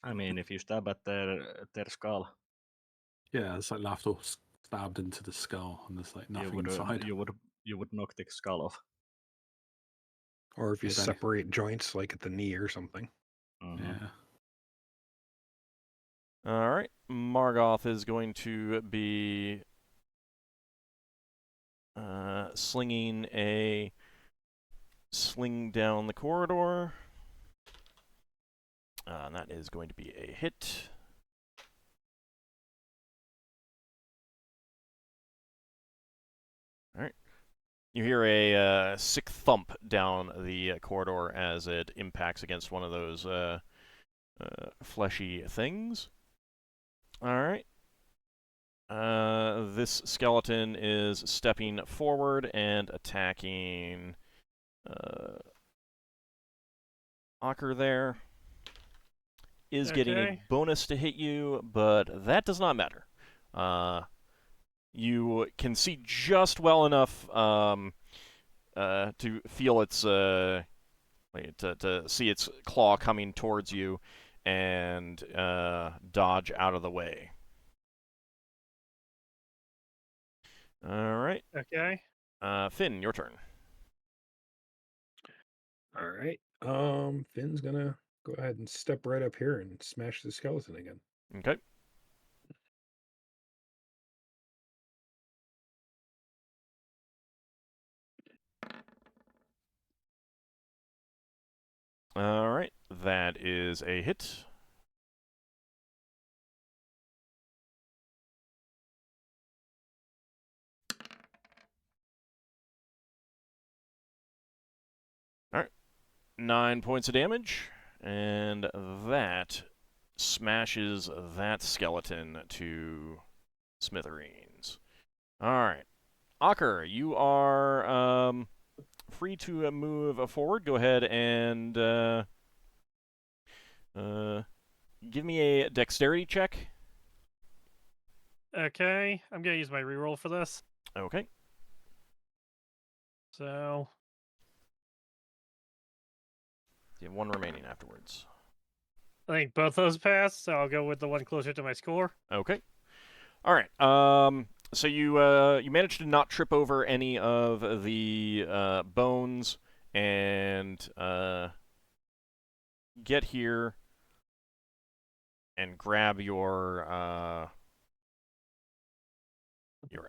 Speaker 2: I mean, if you stab at their skull,
Speaker 3: Yeah, it's like Lafdul stabbed into the skull, and there's like nothing
Speaker 2: you would
Speaker 3: inside.
Speaker 2: you would knock the skull off.
Speaker 6: Or if you
Speaker 3: Yeah, that-
Speaker 6: separate joints like at the knee or something.
Speaker 2: Mhm.
Speaker 3: Yeah.
Speaker 1: All right. Margoth is going to be slinging a sling down the corridor. And that is going to be a hit. All right. You hear a sick thump down the corridor as it impacts against one of those fleshy things. All right. This skeleton is stepping forward and attacking Ockar there. Is getting a
Speaker 4: Okay.
Speaker 1: bonus to hit you, but that does not matter. You can see just well enough to feel its to see its claw coming towards you and dodge out of the way. All right.
Speaker 4: Okay.
Speaker 1: Finn, your turn.
Speaker 6: All right. Finn's gonna go ahead and step right up here and smash the skeleton again.
Speaker 1: Okay. All right. That is a hit. All right. 9 points of damage, and that smashes that skeleton to smithereens. All right. Ockar, you are free to move forward. Go ahead and give me a dexterity check.
Speaker 4: Okay. I'm gonna use my reroll for this.
Speaker 1: Okay.
Speaker 4: So
Speaker 1: You have one remaining afterwards.
Speaker 4: I think both those passed, so I'll go with the one closer to my score.
Speaker 1: Okay. All right. So you managed to not trip over any of the bones and get here and grab your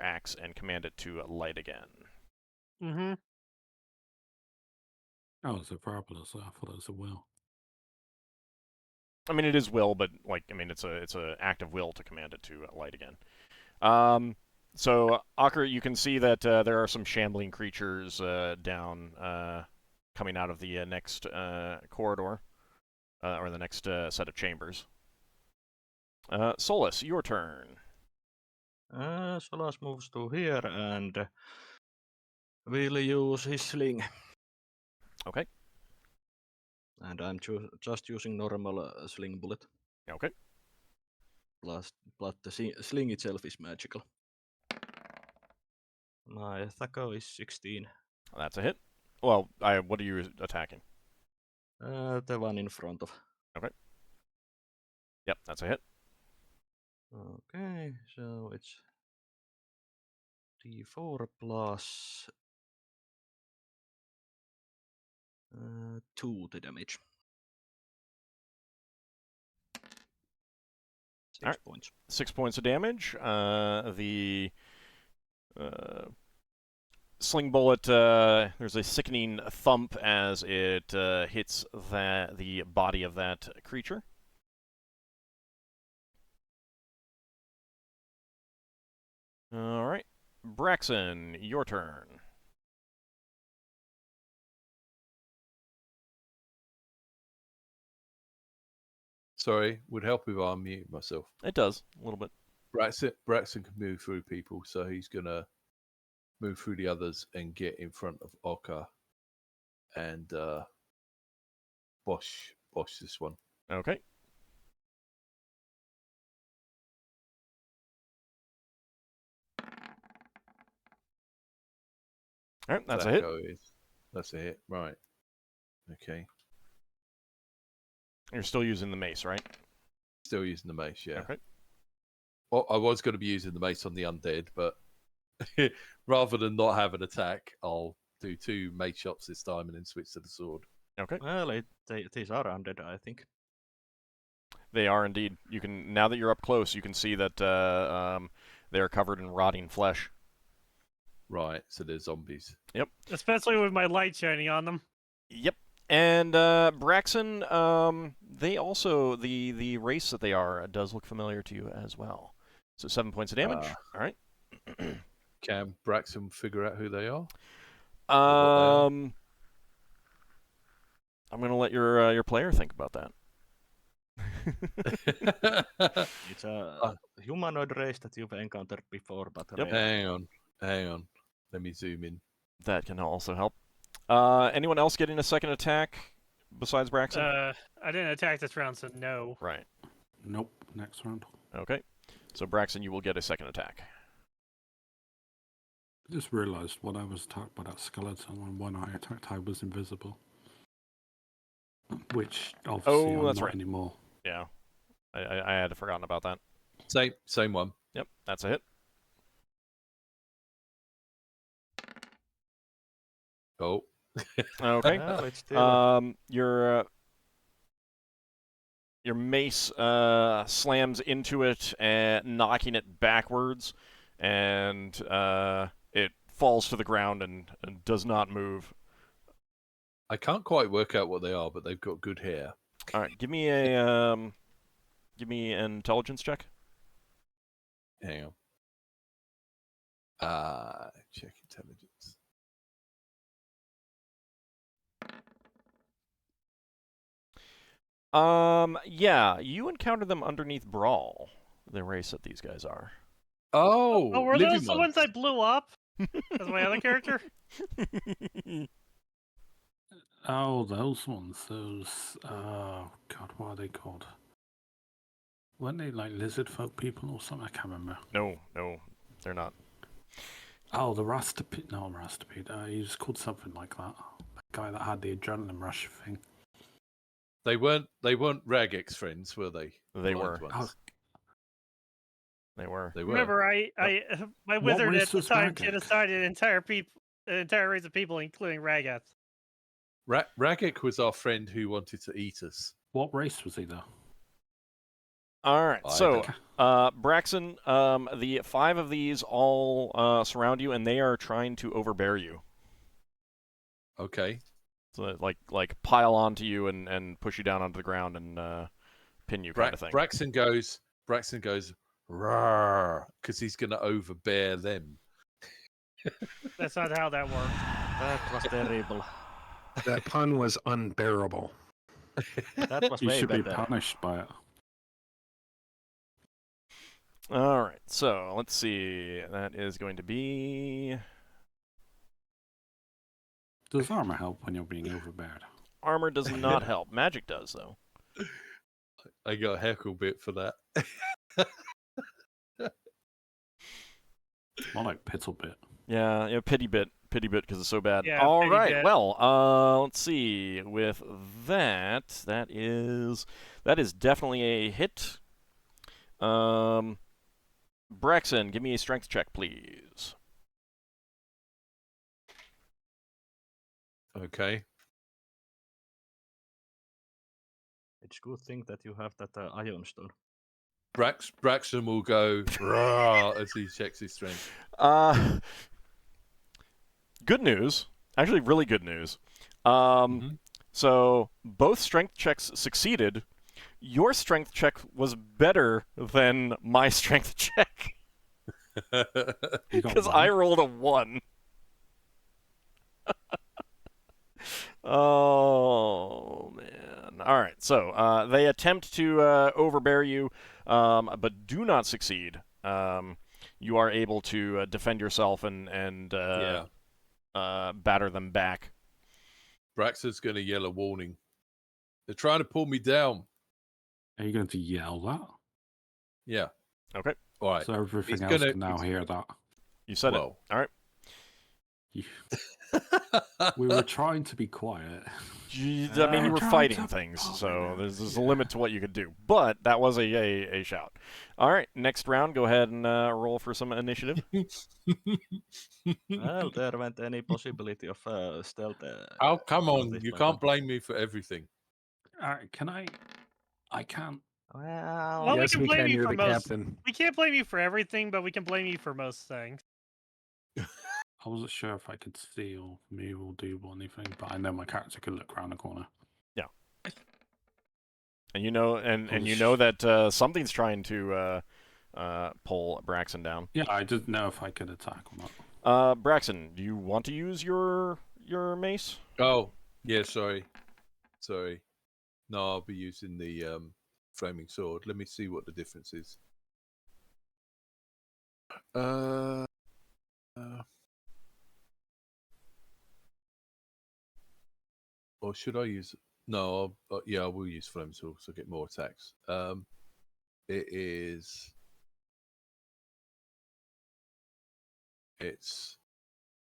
Speaker 1: axe and command it to light again.
Speaker 4: Mm-hmm.
Speaker 3: Oh, it's a purple, so I thought it was a will.
Speaker 1: I mean, it is will, but it's a act of will to command it to light again. So Ockar, you can see that there are some shambling creatures down coming out of the next corridor or the next set of chambers. Solas, your turn.
Speaker 2: Solas moves to here and will use his sling.
Speaker 1: Okay.
Speaker 2: And I'm just using normal sling bullet.
Speaker 1: Okay.
Speaker 2: But the sling itself is magical. My attacker is 16.
Speaker 1: That's a hit. Well, what are you attacking?
Speaker 2: The one in front of.
Speaker 1: Okay. Yep, that's a hit.
Speaker 2: Okay, so it's d4 plus 2 to damage. 6 points.
Speaker 1: 6 points of damage. The sling bullet, there's a sickening thump as it hits the body of that creature. All right. Braxon, your turn.
Speaker 5: Sorry, would help if I unmute myself.
Speaker 1: It does, a little bit.
Speaker 5: Braxon can move through people, so he's going to move through the others and get in front of Ockar and Bosch this one.
Speaker 1: Okay. All right, that's a hit.
Speaker 5: That's a hit, right. Okay.
Speaker 1: You're still using the mace, right?
Speaker 5: Still using the mace, yeah.
Speaker 1: Okay.
Speaker 5: Well, I was going to be using the mace on the undead, but rather than not have an attack, I'll do 2 mace shots this time and then switch to the sword.
Speaker 1: Okay.
Speaker 2: Well, these are undead, I think.
Speaker 1: They are indeed. You can, now that you're up close, you can see that they're covered in rotting flesh.
Speaker 5: Right, so they're zombies.
Speaker 1: Yep.
Speaker 4: Especially with my light shining on them.
Speaker 1: Yep. And Braxon, they also, the race that they are does look familiar to you as well. So 7 points of damage. All right.
Speaker 5: Can Braxon figure out who they are?
Speaker 1: I'm going to let your player think about that.
Speaker 2: It's a humanoid race that you've encountered before, but
Speaker 1: Yep.
Speaker 2: rare.
Speaker 5: Hang on. Let me zoom in.
Speaker 1: That can also help. Anyone else getting a second attack besides Braxon?
Speaker 4: I didn't attack this round, so no.
Speaker 1: Right.
Speaker 3: Nope, next round.
Speaker 1: Okay. So Braxon, you will get a second attack.
Speaker 3: I just realised when I was attacked by that skeleton, when I attacked, I was invisible. Which obviously I'm
Speaker 1: that's
Speaker 3: not
Speaker 1: right.
Speaker 3: anymore.
Speaker 1: Yeah. I had forgotten about that.
Speaker 5: Same one.
Speaker 1: Yep, that's a hit.
Speaker 5: Oh.
Speaker 1: Okay.
Speaker 2: Well, it's still
Speaker 1: Your mace slams into it, knocking it backwards, and it falls to the ground and does not move.
Speaker 5: I can't quite work out what they are, but they've got good hair.
Speaker 1: All right, give me an intelligence check.
Speaker 5: Hang on. Check intelligence.
Speaker 1: Yeah, you encounter them underneath Brawl, the race that these guys are.
Speaker 4: Oh, were
Speaker 5: living
Speaker 4: those the ones I blew up? As my other character?
Speaker 3: Oh, those ones. Those. God, what are they called? Weren't they like lizard folk people or something? I can't remember.
Speaker 1: No, they're not.
Speaker 3: Oh, the Rastapede. No, Rastapede. He was called something like that. The guy that had the adrenaline rush thing.
Speaker 5: They weren't Ragek's friends, were they?
Speaker 1: They
Speaker 5: Blind
Speaker 1: were.
Speaker 5: ones.
Speaker 1: They were.
Speaker 5: They were.
Speaker 4: Remember, my wizard
Speaker 3: race
Speaker 4: at the
Speaker 3: was
Speaker 4: time
Speaker 3: Ragek?
Speaker 4: genocided an entire race of people, including Ragats.
Speaker 5: Ragek was our friend who wanted to eat us.
Speaker 3: What race was he, though?
Speaker 1: All right,
Speaker 5: I
Speaker 1: so
Speaker 3: don't-
Speaker 1: Braxon, the 5 of these all surround you, and they are trying to overbear you.
Speaker 5: Okay.
Speaker 1: So like pile onto you and push you down onto the ground and pin you, kind of thing.
Speaker 5: Braxon goes, rawr, because he's going to overbear them.
Speaker 4: That's not how that works.
Speaker 2: That was terrible.
Speaker 6: That pun was unbearable.
Speaker 2: That was
Speaker 3: You
Speaker 2: way
Speaker 3: should
Speaker 2: better.
Speaker 3: be punished by it.
Speaker 1: All right, so let's see. That is going to be
Speaker 3: Does armor help when you're being overbeared?
Speaker 1: armor does not help. Magic does though.
Speaker 5: I got a heckle bit for that.
Speaker 3: More like pittle bit.
Speaker 1: Yeah, pity bit because it's so bad.
Speaker 4: Yeah,
Speaker 1: All
Speaker 4: pity
Speaker 1: right,
Speaker 4: bit.
Speaker 1: well, let's see. With that is definitely a hit. Braxon, give me a strength check, please.
Speaker 5: Okay.
Speaker 2: It's good thing that you have that iron stone.
Speaker 5: Braxton will go raw as he checks his strength.
Speaker 1: Good news. Actually, really good news. So both strength checks succeeded. Your strength check was better than my strength check
Speaker 3: You got
Speaker 1: because
Speaker 3: one.
Speaker 1: I rolled a 1. Oh man! All right, so they attempt to overbear you, but do not succeed. You are able to defend yourself and batter them back.
Speaker 5: Braxton's going to yell a warning. They're trying to pull me down.
Speaker 3: Are you going to yell that?
Speaker 5: Yeah.
Speaker 1: Okay,
Speaker 5: All right.
Speaker 3: So everything
Speaker 5: He's
Speaker 3: else
Speaker 5: gonna-
Speaker 3: can now hear that.
Speaker 1: you said it.
Speaker 5: Well.
Speaker 1: All right.
Speaker 3: We were trying to be quiet.
Speaker 1: I mean, you were
Speaker 3: Trying
Speaker 1: fighting
Speaker 3: to
Speaker 1: things,
Speaker 3: pop
Speaker 1: so
Speaker 3: it.
Speaker 1: there's a limit to what you could do. But that was a shout. All right, next round, go ahead and roll for some initiative.
Speaker 2: Well, there went any possibility of stealth.
Speaker 5: Oh, come on.
Speaker 2: this
Speaker 5: You
Speaker 2: weapon.
Speaker 5: can't blame me for everything.
Speaker 3: Can I can't.
Speaker 2: Well,
Speaker 4: Well,
Speaker 6: yes,
Speaker 4: we can
Speaker 6: we
Speaker 4: blame
Speaker 6: can.
Speaker 4: you
Speaker 6: You're
Speaker 4: for
Speaker 6: the
Speaker 4: most.
Speaker 6: captain.
Speaker 4: We can't blame you for everything, but we can blame you for most things.
Speaker 3: I wasn't sure if I could see or move or do anything, but I know my character could look around the corner.
Speaker 1: And you know, and you know that something's trying to pull Braxon down.
Speaker 3: Yeah, I didn't know if I could attack or not.
Speaker 1: Braxon, do you want to use your mace?
Speaker 5: Oh, yeah, sorry. No, I'll be using the flaming sword. Let me see what the difference is. Or should I use... No, I will use flaming sword so I get more attacks. It is... Its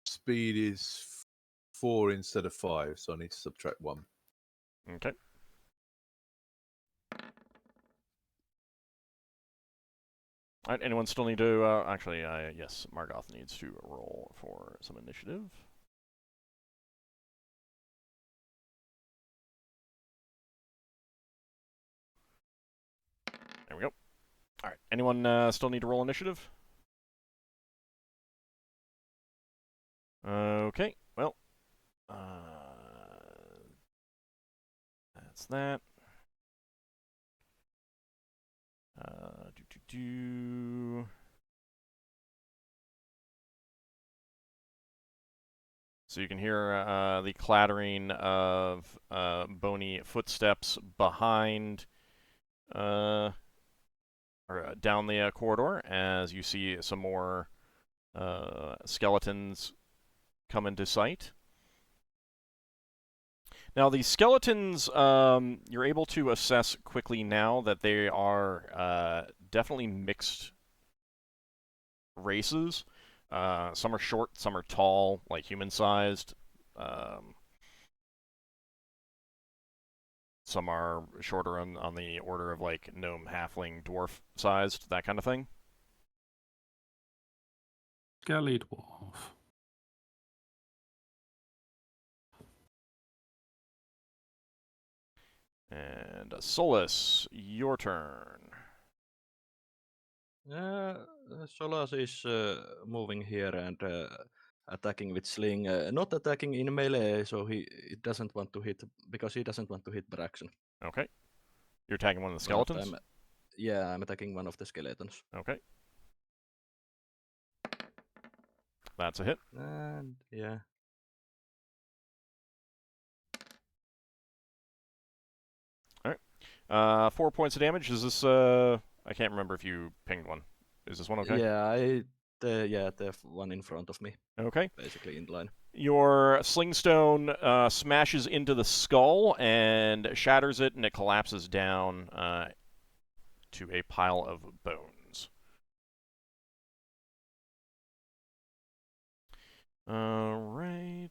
Speaker 5: speed is 4 instead of 5, so I need to subtract 1.
Speaker 1: Okay. All right, anyone still need to... actually, yes, Margoth needs to roll for some initiative. There we go. All right, anyone still need to roll initiative? Okay, well, that's that. So you can hear the clattering of bony footsteps behind, or down the corridor, as you see some more skeletons come into sight. Now, these skeletons, you're able to assess quickly now that they are definitely mixed races. Some are short, some are tall, like human-sized. Some are shorter on the order of like gnome, halfling, dwarf-sized, that kind of thing.
Speaker 3: Skelly dwarf.
Speaker 1: And Solas, your turn.
Speaker 2: Solas is moving here and attacking with sling. Not attacking in melee, so he doesn't want to hit because he doesn't want to hit Braxon.
Speaker 1: Okay. You're attacking one of the
Speaker 2: But
Speaker 1: skeletons?
Speaker 2: I'm attacking one of the skeletons.
Speaker 1: Okay. That's a hit.
Speaker 2: And yeah.
Speaker 1: All right. 4 points of damage. Is this I can't remember if you pinged one. Is this one okay?
Speaker 2: Yeah, the one in front of me.
Speaker 1: Okay.
Speaker 2: Basically in line.
Speaker 1: Your slingstone smashes into the skull and shatters it, and it collapses down to a pile of bones. All right.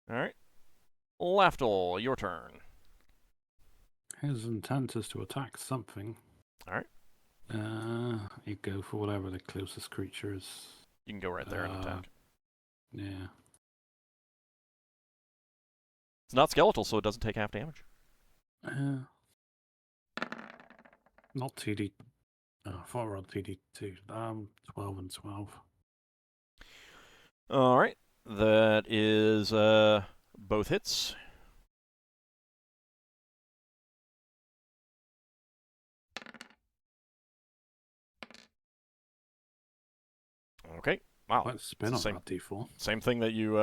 Speaker 1: All right. Lafdul, your turn.
Speaker 3: His intent is to attack something.
Speaker 1: All right.
Speaker 3: You go for whatever the closest creature is.
Speaker 1: You can go right there and attack.
Speaker 3: Yeah.
Speaker 1: It's not skeletal, so it doesn't take half damage.
Speaker 3: Not TD. Far on TD2. 12 and 12.
Speaker 1: All right. That is both hits. Okay. Wow.
Speaker 3: Let's spin on that D4.
Speaker 1: Same thing that you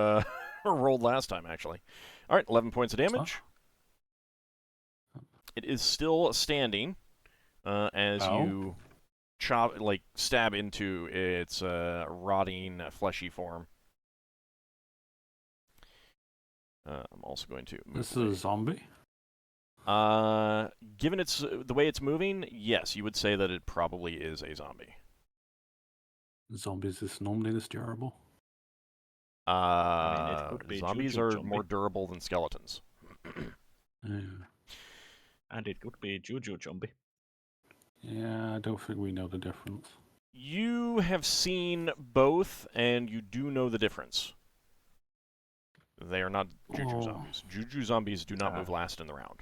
Speaker 1: rolled last time, actually. All right, 11 points of damage. It is still standing as you stab into its rotting, fleshy form. I'm also going to move
Speaker 3: This is a zombie?
Speaker 1: Given the way it's moving, yes, you would say that it probably is a zombie.
Speaker 3: Zombies is normally this durable?
Speaker 2: it could be
Speaker 1: zombies
Speaker 2: Juju
Speaker 1: are
Speaker 2: zombie.
Speaker 1: more durable than skeletons.
Speaker 2: And it could be Juju zombie.
Speaker 3: Yeah, I don't think we know the difference.
Speaker 1: You have seen both, and you do know the difference. They are not Juju zombies. Juju zombies do not move last in the round.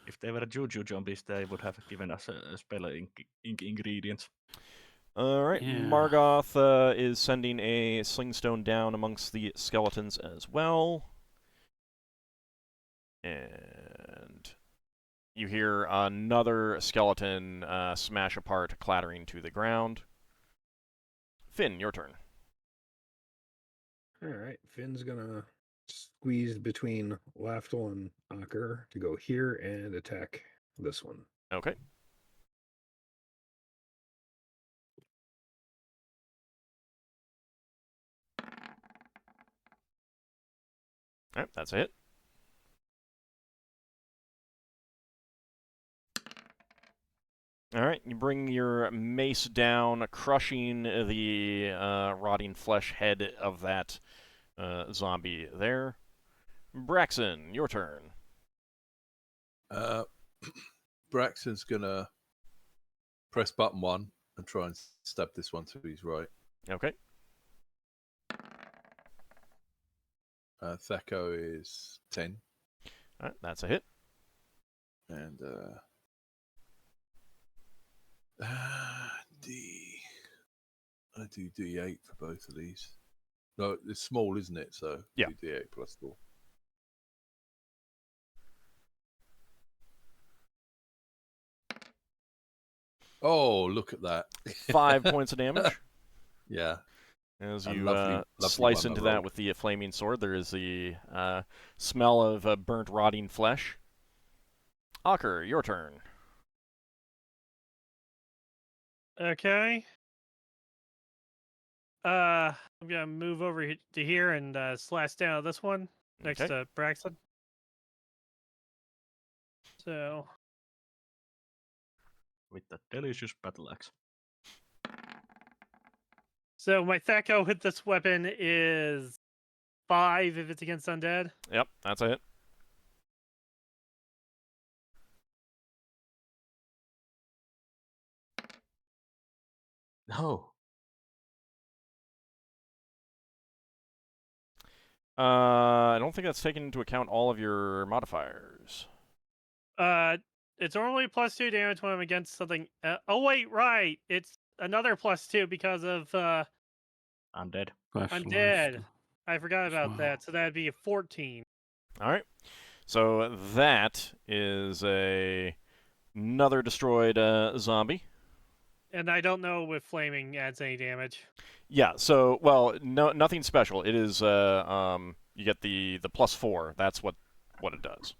Speaker 2: If they were Juju zombies, they would have given us a spell ingredients.
Speaker 1: All right,
Speaker 3: Yeah.
Speaker 1: Margoth is sending a slingstone down amongst the skeletons as well. And you hear another skeleton smash apart, clattering to the ground. Finn, your turn.
Speaker 6: All right, Finn's gonna squeeze between Lafdul and Ockar to go here and attack this one.
Speaker 1: Okay. All right, that's a hit. All right, you bring your mace down, crushing the rotting flesh head of that zombie there. Braxon, your turn.
Speaker 5: Braxton's gonna press button 1 and try and stab this one to his right.
Speaker 1: Okay.
Speaker 5: Thaco is 10.
Speaker 1: All right, that's a hit.
Speaker 5: And I do D8 for both of these. No, it's small, isn't it? So
Speaker 1: yeah,
Speaker 5: do D8 plus 4. Oh, look at that!
Speaker 1: 5 points of damage.
Speaker 5: Yeah.
Speaker 1: As
Speaker 5: A
Speaker 1: you
Speaker 5: lovely
Speaker 1: slice
Speaker 5: one
Speaker 1: into
Speaker 5: I
Speaker 1: that
Speaker 5: rolled.
Speaker 1: with the flaming sword, there is the smell of burnt, rotting flesh. Ockar, your turn.
Speaker 4: Okay. I'm gonna move over to here and slash down this one next
Speaker 1: Okay.
Speaker 4: to Braxon. So
Speaker 2: With that delicious battle axe.
Speaker 4: So my Thaco with this weapon is 5 if it's against undead.
Speaker 1: Yep, that's a hit.
Speaker 2: No.
Speaker 1: I don't think that's taken into account all of your modifiers.
Speaker 4: It's normally +2 damage when I'm against something. Oh wait, right. It's another +2 because of
Speaker 2: Undead.
Speaker 4: I'm
Speaker 3: Specialized
Speaker 4: dead. I forgot
Speaker 3: as
Speaker 4: about
Speaker 3: well.
Speaker 4: that. So that'd be a 14.
Speaker 1: All right. So that is another destroyed zombie.
Speaker 4: And I don't know if flaming adds any damage.
Speaker 1: Yeah. So nothing special. It is you get the +4. That's what it does.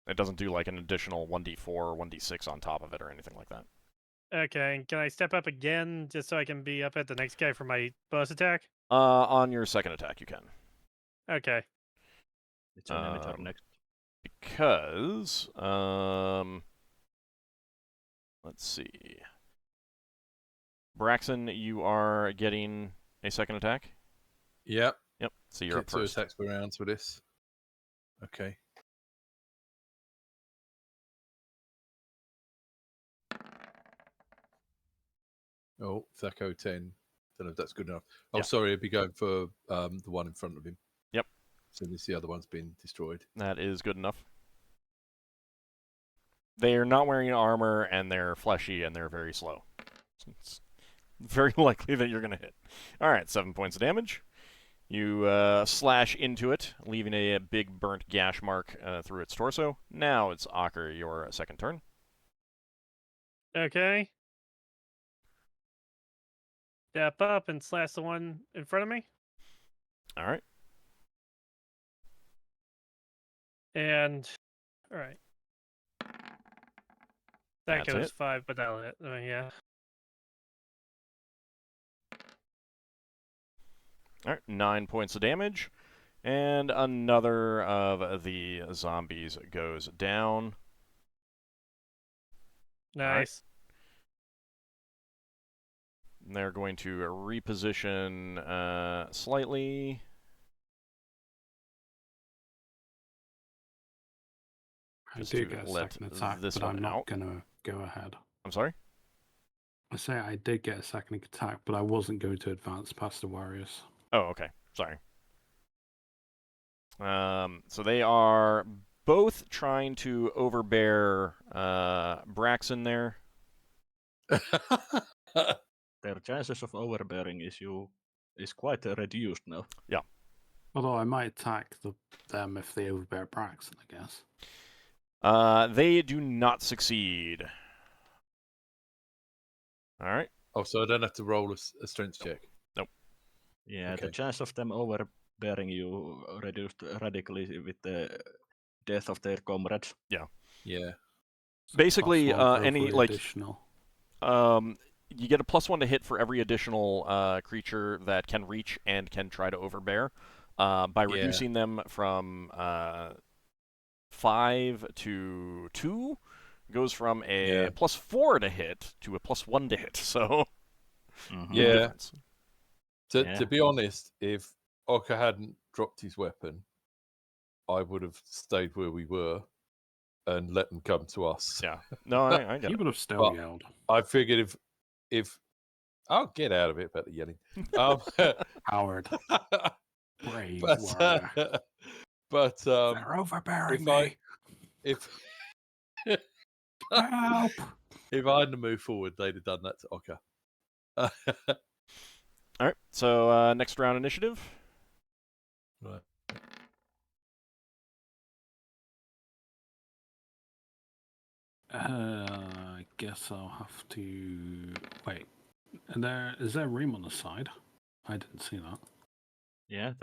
Speaker 1: It doesn't do like an additional 1d4 or 1d6 on top of it or anything like that.
Speaker 4: Okay, and can I step up again just so I can be up at the next guy for my bonus attack?
Speaker 1: On your second attack, you can.
Speaker 4: Okay.
Speaker 2: It's an enemy turn next.
Speaker 1: Because let's see. Braxon, you are getting a second attack.
Speaker 5: Yep.
Speaker 1: Yep. So you're
Speaker 5: Get
Speaker 1: up
Speaker 5: 2
Speaker 1: first.
Speaker 5: attacks per round for this. Okay. Oh, Thaco 10. Don't know if that's good enough. Oh,
Speaker 1: Yeah.
Speaker 5: sorry, I'd be going for the one in front of him.
Speaker 1: Yep.
Speaker 5: So this the other one's been destroyed.
Speaker 1: That is good enough. They're not wearing armor, and they're fleshy, and they're very slow. It's very likely that you're going to hit. All right, 7 points of damage. You slash into it, leaving a big burnt gash mark through its torso. Now it's Ockar, your second turn.
Speaker 4: Okay. Step up and slash the one in front of me.
Speaker 1: All right.
Speaker 4: And, all right. That
Speaker 1: That's
Speaker 4: goes
Speaker 1: it.
Speaker 4: 5, but that'll hit. Yeah.
Speaker 1: All right, 9 points of damage. And another of the zombies goes down.
Speaker 4: Nice.
Speaker 1: And they're going to reposition slightly.
Speaker 3: I
Speaker 1: Just
Speaker 3: do
Speaker 1: to
Speaker 3: get a
Speaker 1: let
Speaker 3: second attack,
Speaker 1: this
Speaker 3: but
Speaker 1: one
Speaker 3: I'm not
Speaker 1: out.
Speaker 3: going to go ahead.
Speaker 1: I'm sorry?
Speaker 3: I say I did get a second attack, but I wasn't going to advance past the warriors.
Speaker 1: Oh, okay. Sorry. So they are both trying to overbear Braxon there.
Speaker 2: Their chances of overbearing is quite reduced now.
Speaker 1: Yeah.
Speaker 3: Although I might attack them if they overbear Braxon, I guess.
Speaker 1: They do not succeed. All right.
Speaker 5: Oh, so I don't have to roll a strength check.
Speaker 2: Yeah,
Speaker 5: Okay.
Speaker 2: the chance of them overbearing you reduced radically with the death of their comrades.
Speaker 1: Yeah.
Speaker 5: Yeah.
Speaker 1: Basically,
Speaker 3: +1 for
Speaker 1: any
Speaker 3: every
Speaker 1: like
Speaker 3: additional.
Speaker 1: you get a +1 to hit for every additional creature that can reach and can try to overbear. By reducing them from 5 to 2, goes from a +4 to hit to a +1 to hit. So,
Speaker 2: Mm-hmm.
Speaker 1: big difference.
Speaker 5: To be honest, if Ockar hadn't dropped his weapon, I would have stayed where we were and let them come to us.
Speaker 1: Yeah. No, I get
Speaker 3: He
Speaker 1: it.
Speaker 3: would have still
Speaker 5: But-
Speaker 3: yelled.
Speaker 5: I figured if I'll get out of it about the yelling.
Speaker 3: Howard, brave
Speaker 5: but
Speaker 3: warrior.
Speaker 5: They're
Speaker 3: overbearing
Speaker 5: if
Speaker 3: me. Help!
Speaker 5: If I hadn't moved forward, they'd have done that to Ockar.
Speaker 1: All right. So, next round initiative.
Speaker 5: Right.
Speaker 3: I guess I'll have to wait. Is there room on the side? I didn't see that.
Speaker 2: Yeah,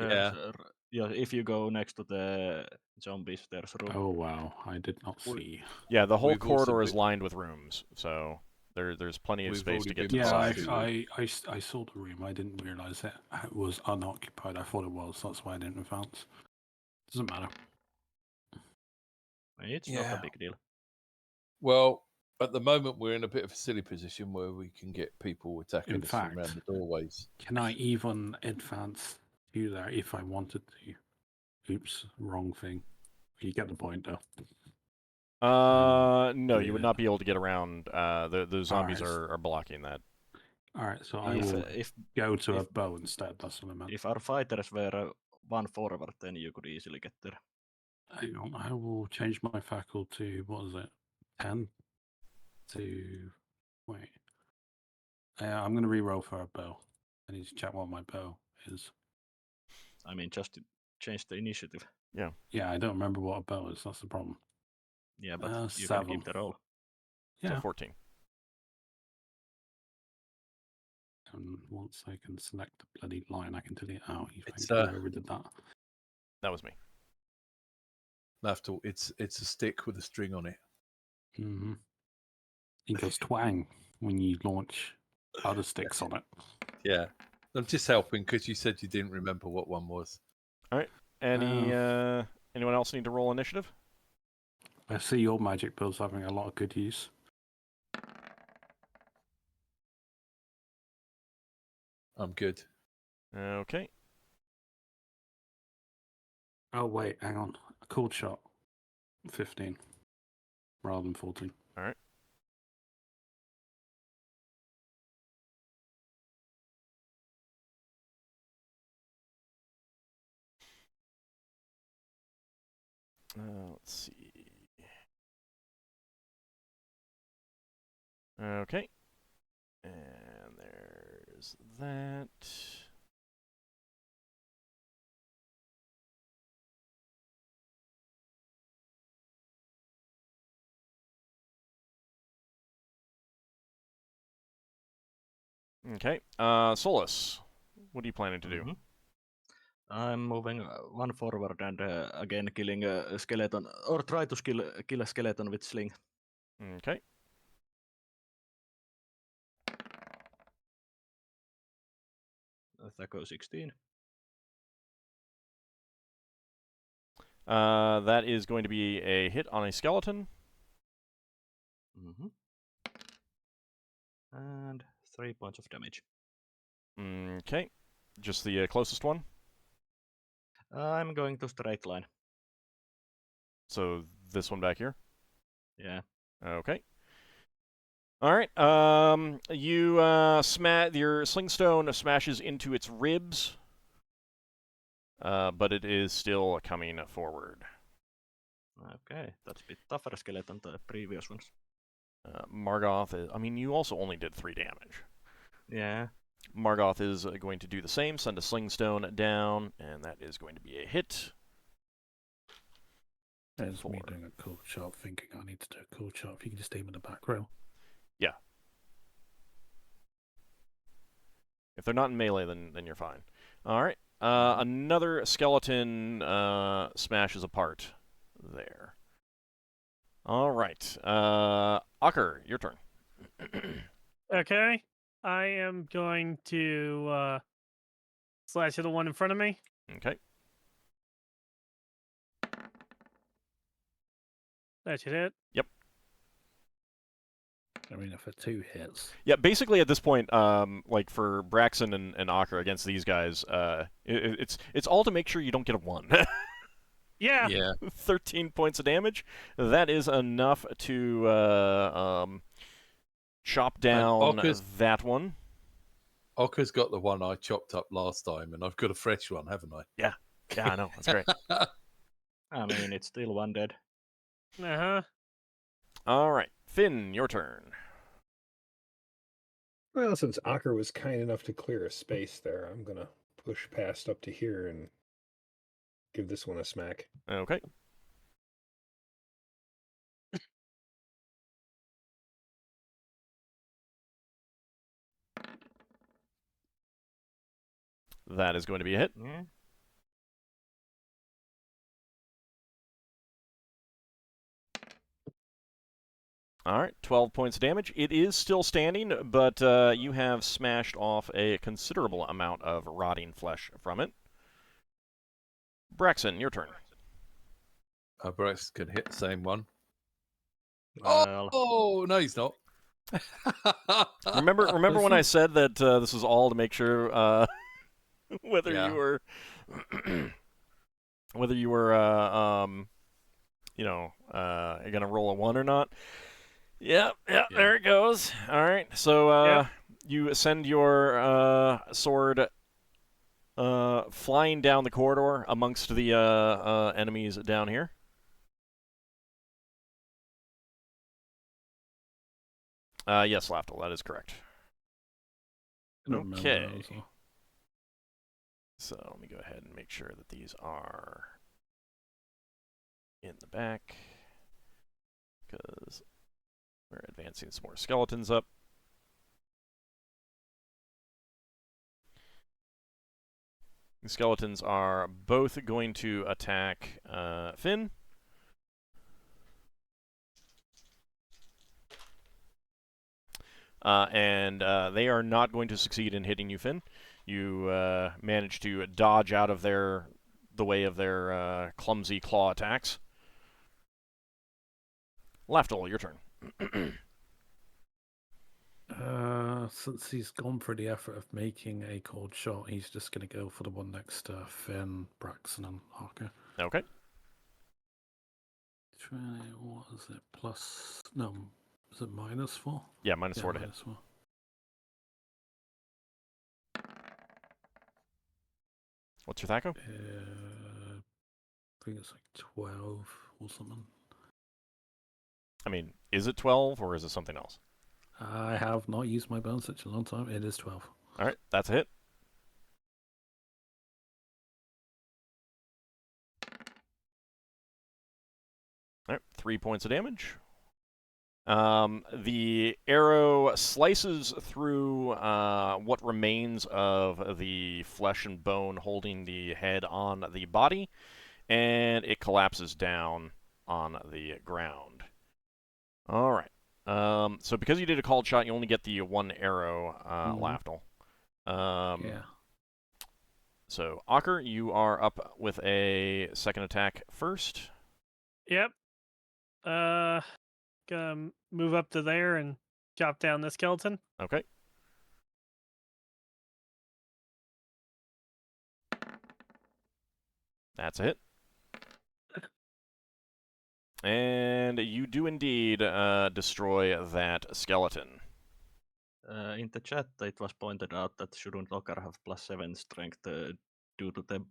Speaker 2: if you go next to the zombies, there's room.
Speaker 3: Oh wow, I did not see.
Speaker 1: Yeah, the whole
Speaker 5: We've also
Speaker 1: corridor is
Speaker 5: been-
Speaker 1: lined with rooms, so there's plenty of
Speaker 5: We've
Speaker 1: space to
Speaker 5: already
Speaker 1: get
Speaker 5: been
Speaker 1: to the
Speaker 3: Yeah,
Speaker 1: sides.
Speaker 3: I saw the room. I didn't realize it was unoccupied. I thought it was. That's why I didn't advance. Doesn't matter.
Speaker 2: It's not a big deal.
Speaker 5: Well, at the moment, we're in a bit of a silly position where we can get people attacking
Speaker 3: In
Speaker 5: us from
Speaker 3: fact-
Speaker 5: around the doorways.
Speaker 3: Can I even advance to there if I wanted to? Oops, wrong thing. You get the point, though.
Speaker 1: No, you would
Speaker 3: leave
Speaker 1: not
Speaker 3: it.
Speaker 1: be able to get around. The zombies
Speaker 3: Alright.
Speaker 1: are blocking that.
Speaker 3: Alright, so I
Speaker 2: If,
Speaker 3: will
Speaker 2: if
Speaker 3: go to a
Speaker 2: if-
Speaker 3: bow instead. That's what I meant.
Speaker 2: if our fighters were one forward, then you could easily get there.
Speaker 3: Hang on, I will change my faculty to, what is it, 10? To, wait. I'm going to re-roll for a bow. I need to check what my bow is.
Speaker 2: I mean, just to change the initiative.
Speaker 3: Yeah, I don't remember what a bow is, that's the problem.
Speaker 2: Yeah, but you
Speaker 3: 7.
Speaker 2: can keep the roll.
Speaker 3: Yeah.
Speaker 1: So 14.
Speaker 3: And once I can select the bloody line, I can delete out.
Speaker 5: It's,
Speaker 3: Whoever did that.
Speaker 1: That was me.
Speaker 5: Lafdul, it's a stick with a string on it.
Speaker 3: Mm-hmm. It goes twang when you launch other sticks on it.
Speaker 5: Yeah. I'm just helping because you said you didn't remember what one was.
Speaker 1: Anyone else need to roll initiative?
Speaker 3: I see your magic builds having a lot of good use.
Speaker 5: I'm good.
Speaker 1: Okay.
Speaker 3: Oh, wait, hang on. A cold shot. 15 rather than 14.
Speaker 1: All right. Let's see. Okay. And there's that. Okay. Solas, what are you planning to do?
Speaker 2: Mhm. I'm moving one forward and again killing a skeleton, or try to kill a skeleton with sling.
Speaker 1: Okay.
Speaker 2: That goes 16.
Speaker 1: That is going to be a hit on a skeleton.
Speaker 2: Mm-hmm. And 3 points of damage.
Speaker 1: Okay. Just the closest one.
Speaker 2: I'm going to straight line.
Speaker 1: So this one back here.
Speaker 2: Yeah.
Speaker 1: Okay. All right. You your slingstone smashes into its ribs, but it is still coming forward.
Speaker 2: Okay, that's a bit tougher skeleton than the previous ones.
Speaker 1: Margoth is, I mean, you also only did 3 damage.
Speaker 2: Yeah.
Speaker 1: Margoth is going to do the same, send a slingstone down, and that is going to be a hit.
Speaker 3: There's me doing a cool shot, thinking I need to do a cool shot. If you can just aim in the back row.
Speaker 1: Yeah. If they're not in melee, then you're fine. All right. Another skeleton smashes apart there. All right. Ockar, your turn.
Speaker 4: Okay. I am going to slash at the one in front of me.
Speaker 1: Okay.
Speaker 4: That should hit.
Speaker 1: Yep.
Speaker 3: I mean, for 2 hits.
Speaker 1: Yeah, basically at this point, like for Braxon and Ockar against these guys, it's all to make sure you don't get a 1.
Speaker 4: Yeah.
Speaker 5: Yeah.
Speaker 1: 13 points of damage. That is enough to chop down that one.
Speaker 5: Okka's got the one I chopped up last time, and I've got a fresh one, haven't I?
Speaker 1: Yeah, I know. That's great.
Speaker 2: I mean, it's still one dead.
Speaker 4: Uh-huh.
Speaker 1: All right. Finn, your turn.
Speaker 6: Well, since Ockar was kind enough to clear a space there, I'm going to push past up to here and give this one a smack.
Speaker 1: Okay. That is going to be a hit.
Speaker 2: Yeah.
Speaker 1: All right, 12 points of damage. It is still standing, but you have smashed off a considerable amount of rotting flesh from it. Braxon, your turn.
Speaker 5: Braxon can hit the same one.
Speaker 2: Well,
Speaker 5: Oh, no, he's not.
Speaker 1: Remember when I said that this was all to make sure whether
Speaker 5: Yeah.
Speaker 1: you were you're gonna roll a 1 or not? Yeah, there it goes. All right, so you send your sword flying down the corridor amongst the enemies down here. Yes, Lafdul, that is correct. Okay. So let me go ahead and make sure that these are in the back, because we're advancing some more skeletons up. The skeletons are both going to attack Finn. And they are not going to succeed in hitting you, Finn. You manage to dodge out of the way of their clumsy claw attacks. Lafdul, your turn.
Speaker 3: Since he's gone for the effort of making a cold shot, he's just going to go for the one next to Finn, Braxon, and Ockar.
Speaker 1: Okay.
Speaker 3: Try, what is it? Plus, no, is it -4?
Speaker 1: Yeah, -4 to hit.
Speaker 3: -4.
Speaker 1: What's your THAC0?
Speaker 3: I think it's like 12 or something.
Speaker 1: I mean, is it 12 or is it something else?
Speaker 3: I have not used my bones such a long time. It is 12.
Speaker 1: All right, that's a hit. All right, 3 points of damage. The arrow slices through what remains of the flesh and bone holding the head on the body, and it collapses down on the ground. All right. So because you did a called shot, you only get the one arrow, Lafdul.
Speaker 3: Yeah.
Speaker 1: So, Ockar, you are up with a second attack first.
Speaker 4: Yep. Gonna move up to there and chop down the skeleton.
Speaker 1: Okay. That's a hit. And you do indeed destroy that skeleton.
Speaker 2: In the chat, it was pointed out that shouldn't Ockar have +7 strength due to the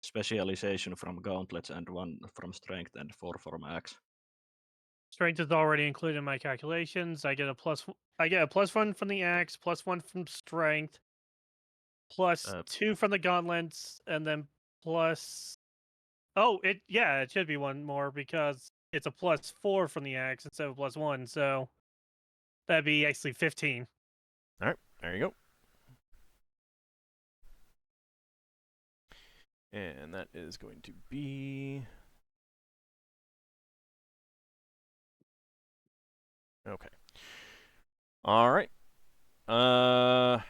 Speaker 2: specialization from gauntlets and 1 from strength and 4 from axe.
Speaker 4: Strength is already included in my calculations. I get a +1 from the axe, +1 from strength, +2 from the gauntlets, and then plus. Oh, it should be 1 more because it's a +4 from the axe instead of +1. So that'd be actually 15.
Speaker 1: All right, there you go. And that is going to be... Okay. All right. So,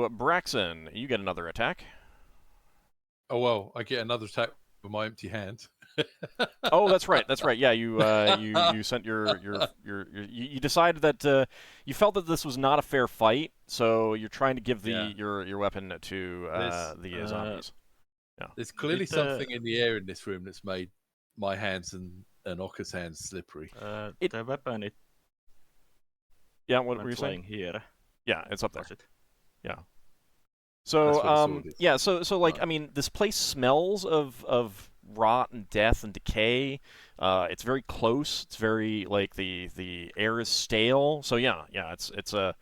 Speaker 1: Braxon, you get another attack.
Speaker 5: Oh, well, I get another attack with my empty hand.
Speaker 1: Oh, that's right. That's right. Yeah, you sent you decided that you felt that this was not a fair fight, so you're trying to give your weapon to the zombies. Yeah.
Speaker 5: There's clearly something in the air in this room that's made my hands and Okkar's hands slippery.
Speaker 2: The weapon
Speaker 1: Yeah, what were you saying?
Speaker 2: Here.
Speaker 1: Yeah, it's up there.
Speaker 2: Was it?
Speaker 1: Yeah. So
Speaker 5: yeah,
Speaker 1: so like I mean, this place smells of rot and death and decay. It's very close. It's very like the air is stale. So yeah, it's a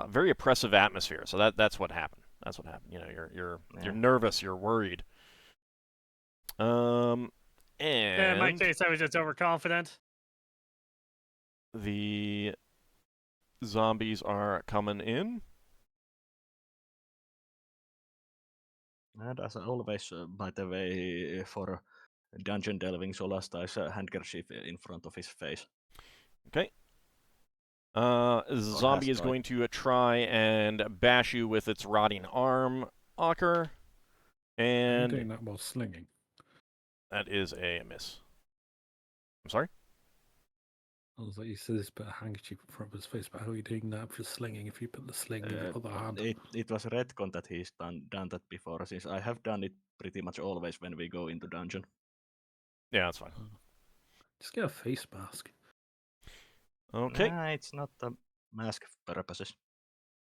Speaker 1: very oppressive atmosphere. So that's what happened. That's what happened. You know, you're nervous. You're worried. And
Speaker 4: in my case, I was just overconfident.
Speaker 1: The zombies are coming in.
Speaker 2: And as always, by the way, for dungeon delving, Solas ties a handkerchief in front of his face.
Speaker 1: Okay. Zombie is going to try and bash you with its rotting arm, Ockar. And
Speaker 3: I'm doing that while slinging.
Speaker 1: That is a miss. I'm sorry?
Speaker 3: I was like, you said this put a handkerchief in front of his face, but how are you doing that for slinging if you put the sling in the other hand?
Speaker 2: It was retcon that he's done that before, since I have done it pretty much always when we go into dungeon.
Speaker 1: Yeah, that's fine.
Speaker 3: Just get a face mask.
Speaker 1: Okay.
Speaker 2: Nah, it's not a mask purposes.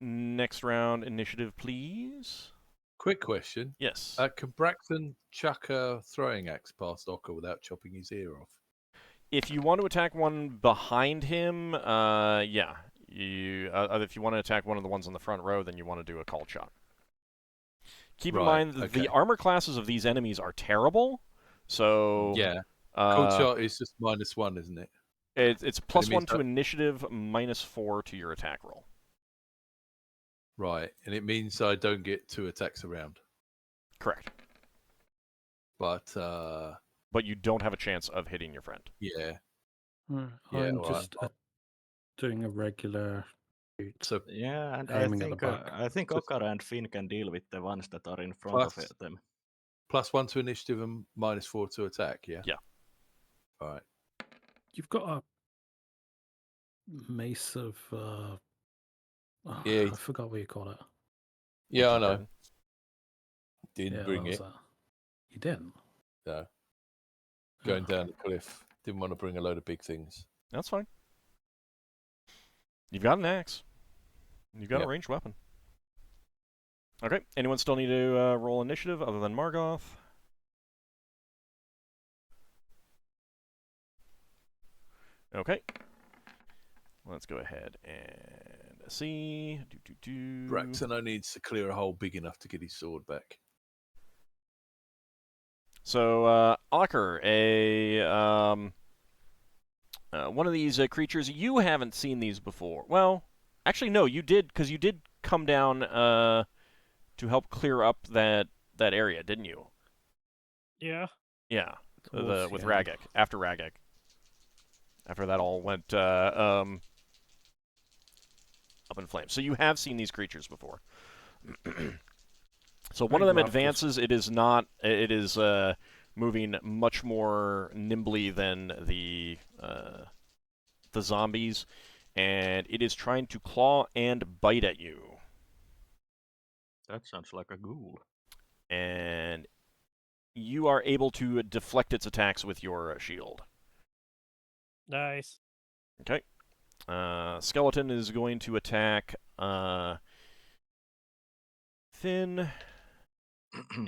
Speaker 1: Next round initiative, please.
Speaker 5: Quick question.
Speaker 1: Yes.
Speaker 5: Can Braxon chuck a throwing axe past Ockar without chopping his ear off?
Speaker 1: If you want to attack one behind him, yeah. If you want to attack one of the ones on the front row, then you want to do a called shot. Keep in mind that the armor classes of these enemies are terrible, so...
Speaker 5: Yeah. Called shot is just -1, isn't it?
Speaker 1: It's +1 to initiative, -4 to your attack roll.
Speaker 5: Right, and it means I don't get 2 attacks around.
Speaker 1: Correct.
Speaker 5: But
Speaker 1: you don't have a chance of hitting your friend.
Speaker 5: Yeah.
Speaker 3: I'm just doing a regular.
Speaker 5: So
Speaker 2: yeah, and
Speaker 3: aiming at the back.
Speaker 2: I think Ockar and Finn can deal with the ones that are in front of them.
Speaker 5: +1 to initiative and -4 to attack. Yeah.
Speaker 1: Yeah.
Speaker 5: All right.
Speaker 3: You've got a mace of.
Speaker 5: Yeah.
Speaker 3: I forgot what you call it.
Speaker 5: Yeah, I know. Didn't bring it.
Speaker 3: You didn't?
Speaker 5: No. Going down the cliff. Didn't want to bring a load of big things.
Speaker 1: That's fine. You've got an axe. You've got a ranged weapon. Okay. Anyone still need to roll initiative other than Margoth? Okay. Let's go ahead and see.
Speaker 5: Braxon needs to clear a hole big enough to get his sword back.
Speaker 1: So, Ockar, one of these creatures, you haven't seen these before. Well, actually, no, you did, because you did come down to help clear up that area, didn't you?
Speaker 4: Yeah.
Speaker 1: Yeah, with Ragek, after Ragek. After that all went up in flames. So you have seen these creatures before. So one of them advances. It is not. It is moving much more nimbly than the zombies, and it is trying to claw and bite at you.
Speaker 2: That sounds like a ghoul.
Speaker 1: And you are able to deflect its attacks with your shield.
Speaker 4: Nice.
Speaker 1: Okay. Skeleton is going to attack Finn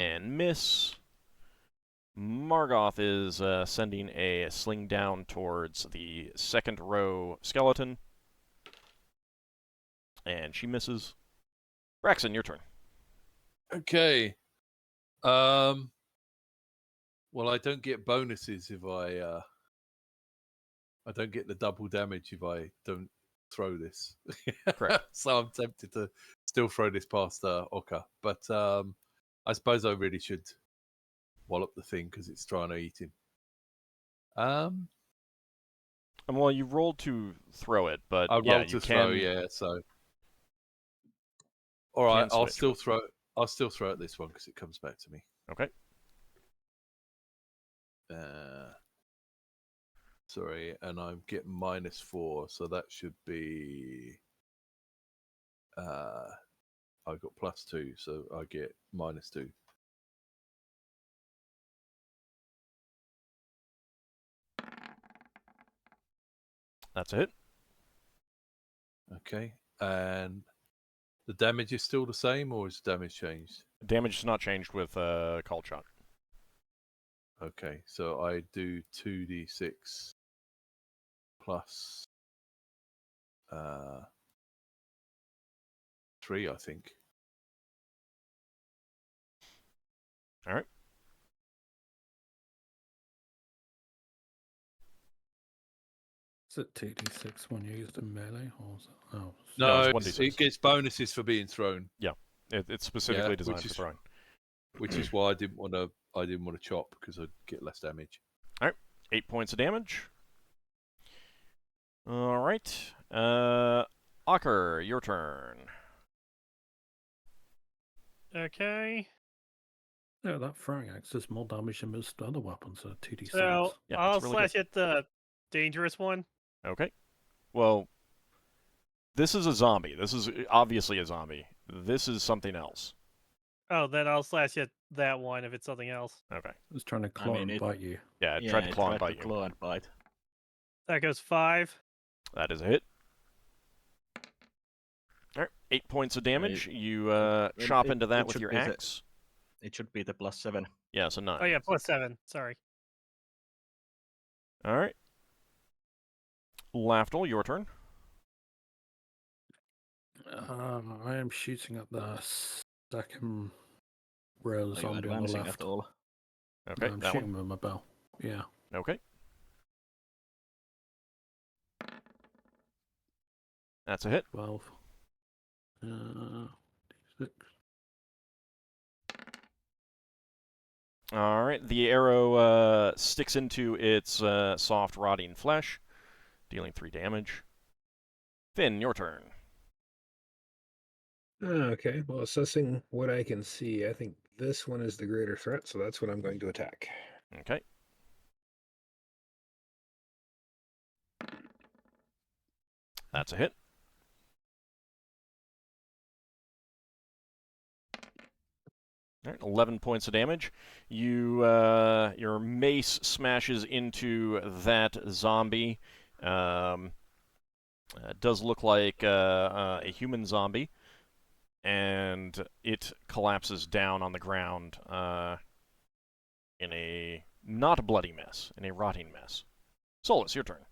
Speaker 1: and miss. Margoth is sending a sling down towards the second row skeleton. And she misses. Braxon, your turn.
Speaker 5: Okay. Well, I don't get bonuses if I don't get the double damage if I don't throw this.
Speaker 1: Correct.
Speaker 5: So I'm tempted to still throw this past Ockar. But I suppose I really should wallop the thing because it's trying to eat him.
Speaker 1: Well, you rolled to throw it, but
Speaker 5: I rolled to throw, so all right, I'll still throw at this one because it comes back to me.
Speaker 1: Okay.
Speaker 5: Sorry, and I'm getting -4, so that should be. I got +2, so I get -2.
Speaker 1: That's it.
Speaker 5: Okay, and the damage is still the same, or is the damage changed?
Speaker 1: Damage is not changed with called shot.
Speaker 5: Okay, so I do 2d6 plus 3, I think.
Speaker 1: All right.
Speaker 3: Is it 2d6 when you used in melee? Or is it... Oh,
Speaker 5: no,
Speaker 1: it's
Speaker 5: it gets bonuses for being thrown.
Speaker 1: Yeah, it's specifically designed for throwing.
Speaker 5: Which is why I didn't want to chop because I'd get less damage.
Speaker 1: All right, 8 points of damage. All right, Ockar, your turn.
Speaker 4: Okay.
Speaker 3: Yeah, that throwing axe does more damage than most other weapons, so 2d6.
Speaker 4: So
Speaker 1: Yeah,
Speaker 4: I'll
Speaker 1: really
Speaker 4: slash at the dangerous one.
Speaker 1: Okay. Well, this is a zombie. This is obviously a zombie. This is something else.
Speaker 4: Oh, then I'll slash at that one if it's something else.
Speaker 1: Okay.
Speaker 3: It's trying to claw and bite you.
Speaker 1: Yeah, it tried to claw and bite you.
Speaker 2: Claw and bite.
Speaker 4: That goes 5.
Speaker 1: That is a hit. All right, 8 points of damage. You
Speaker 2: Well,
Speaker 1: chop into that
Speaker 2: it
Speaker 1: with
Speaker 2: should
Speaker 1: your
Speaker 2: be
Speaker 1: axe.
Speaker 2: It should be the +7.
Speaker 1: Yeah, so 9.
Speaker 4: Oh yeah, +7. Sorry.
Speaker 1: All right. Lafdul, your turn.
Speaker 3: I am shooting at the second row
Speaker 2: Are you
Speaker 3: zombie on the
Speaker 2: advancing
Speaker 3: left.
Speaker 2: at all?
Speaker 1: Okay,
Speaker 3: I'm
Speaker 1: that
Speaker 3: shooting
Speaker 1: one.
Speaker 3: with my bow. Yeah.
Speaker 1: Okay. That's a hit.
Speaker 3: 12. 6.
Speaker 1: All right. The arrow sticks into its soft, rotting flesh, dealing 3 damage. Finn, your turn.
Speaker 6: Okay, well, assessing what I can see, I think this one is the greater threat, so that's what I'm going to attack.
Speaker 1: Okay. That's a hit. All right, 11 points of damage. Your mace smashes into that zombie. It does look like a human zombie, and it collapses down on the ground in a not bloody mess, in a rotting mess. Solas, your turn.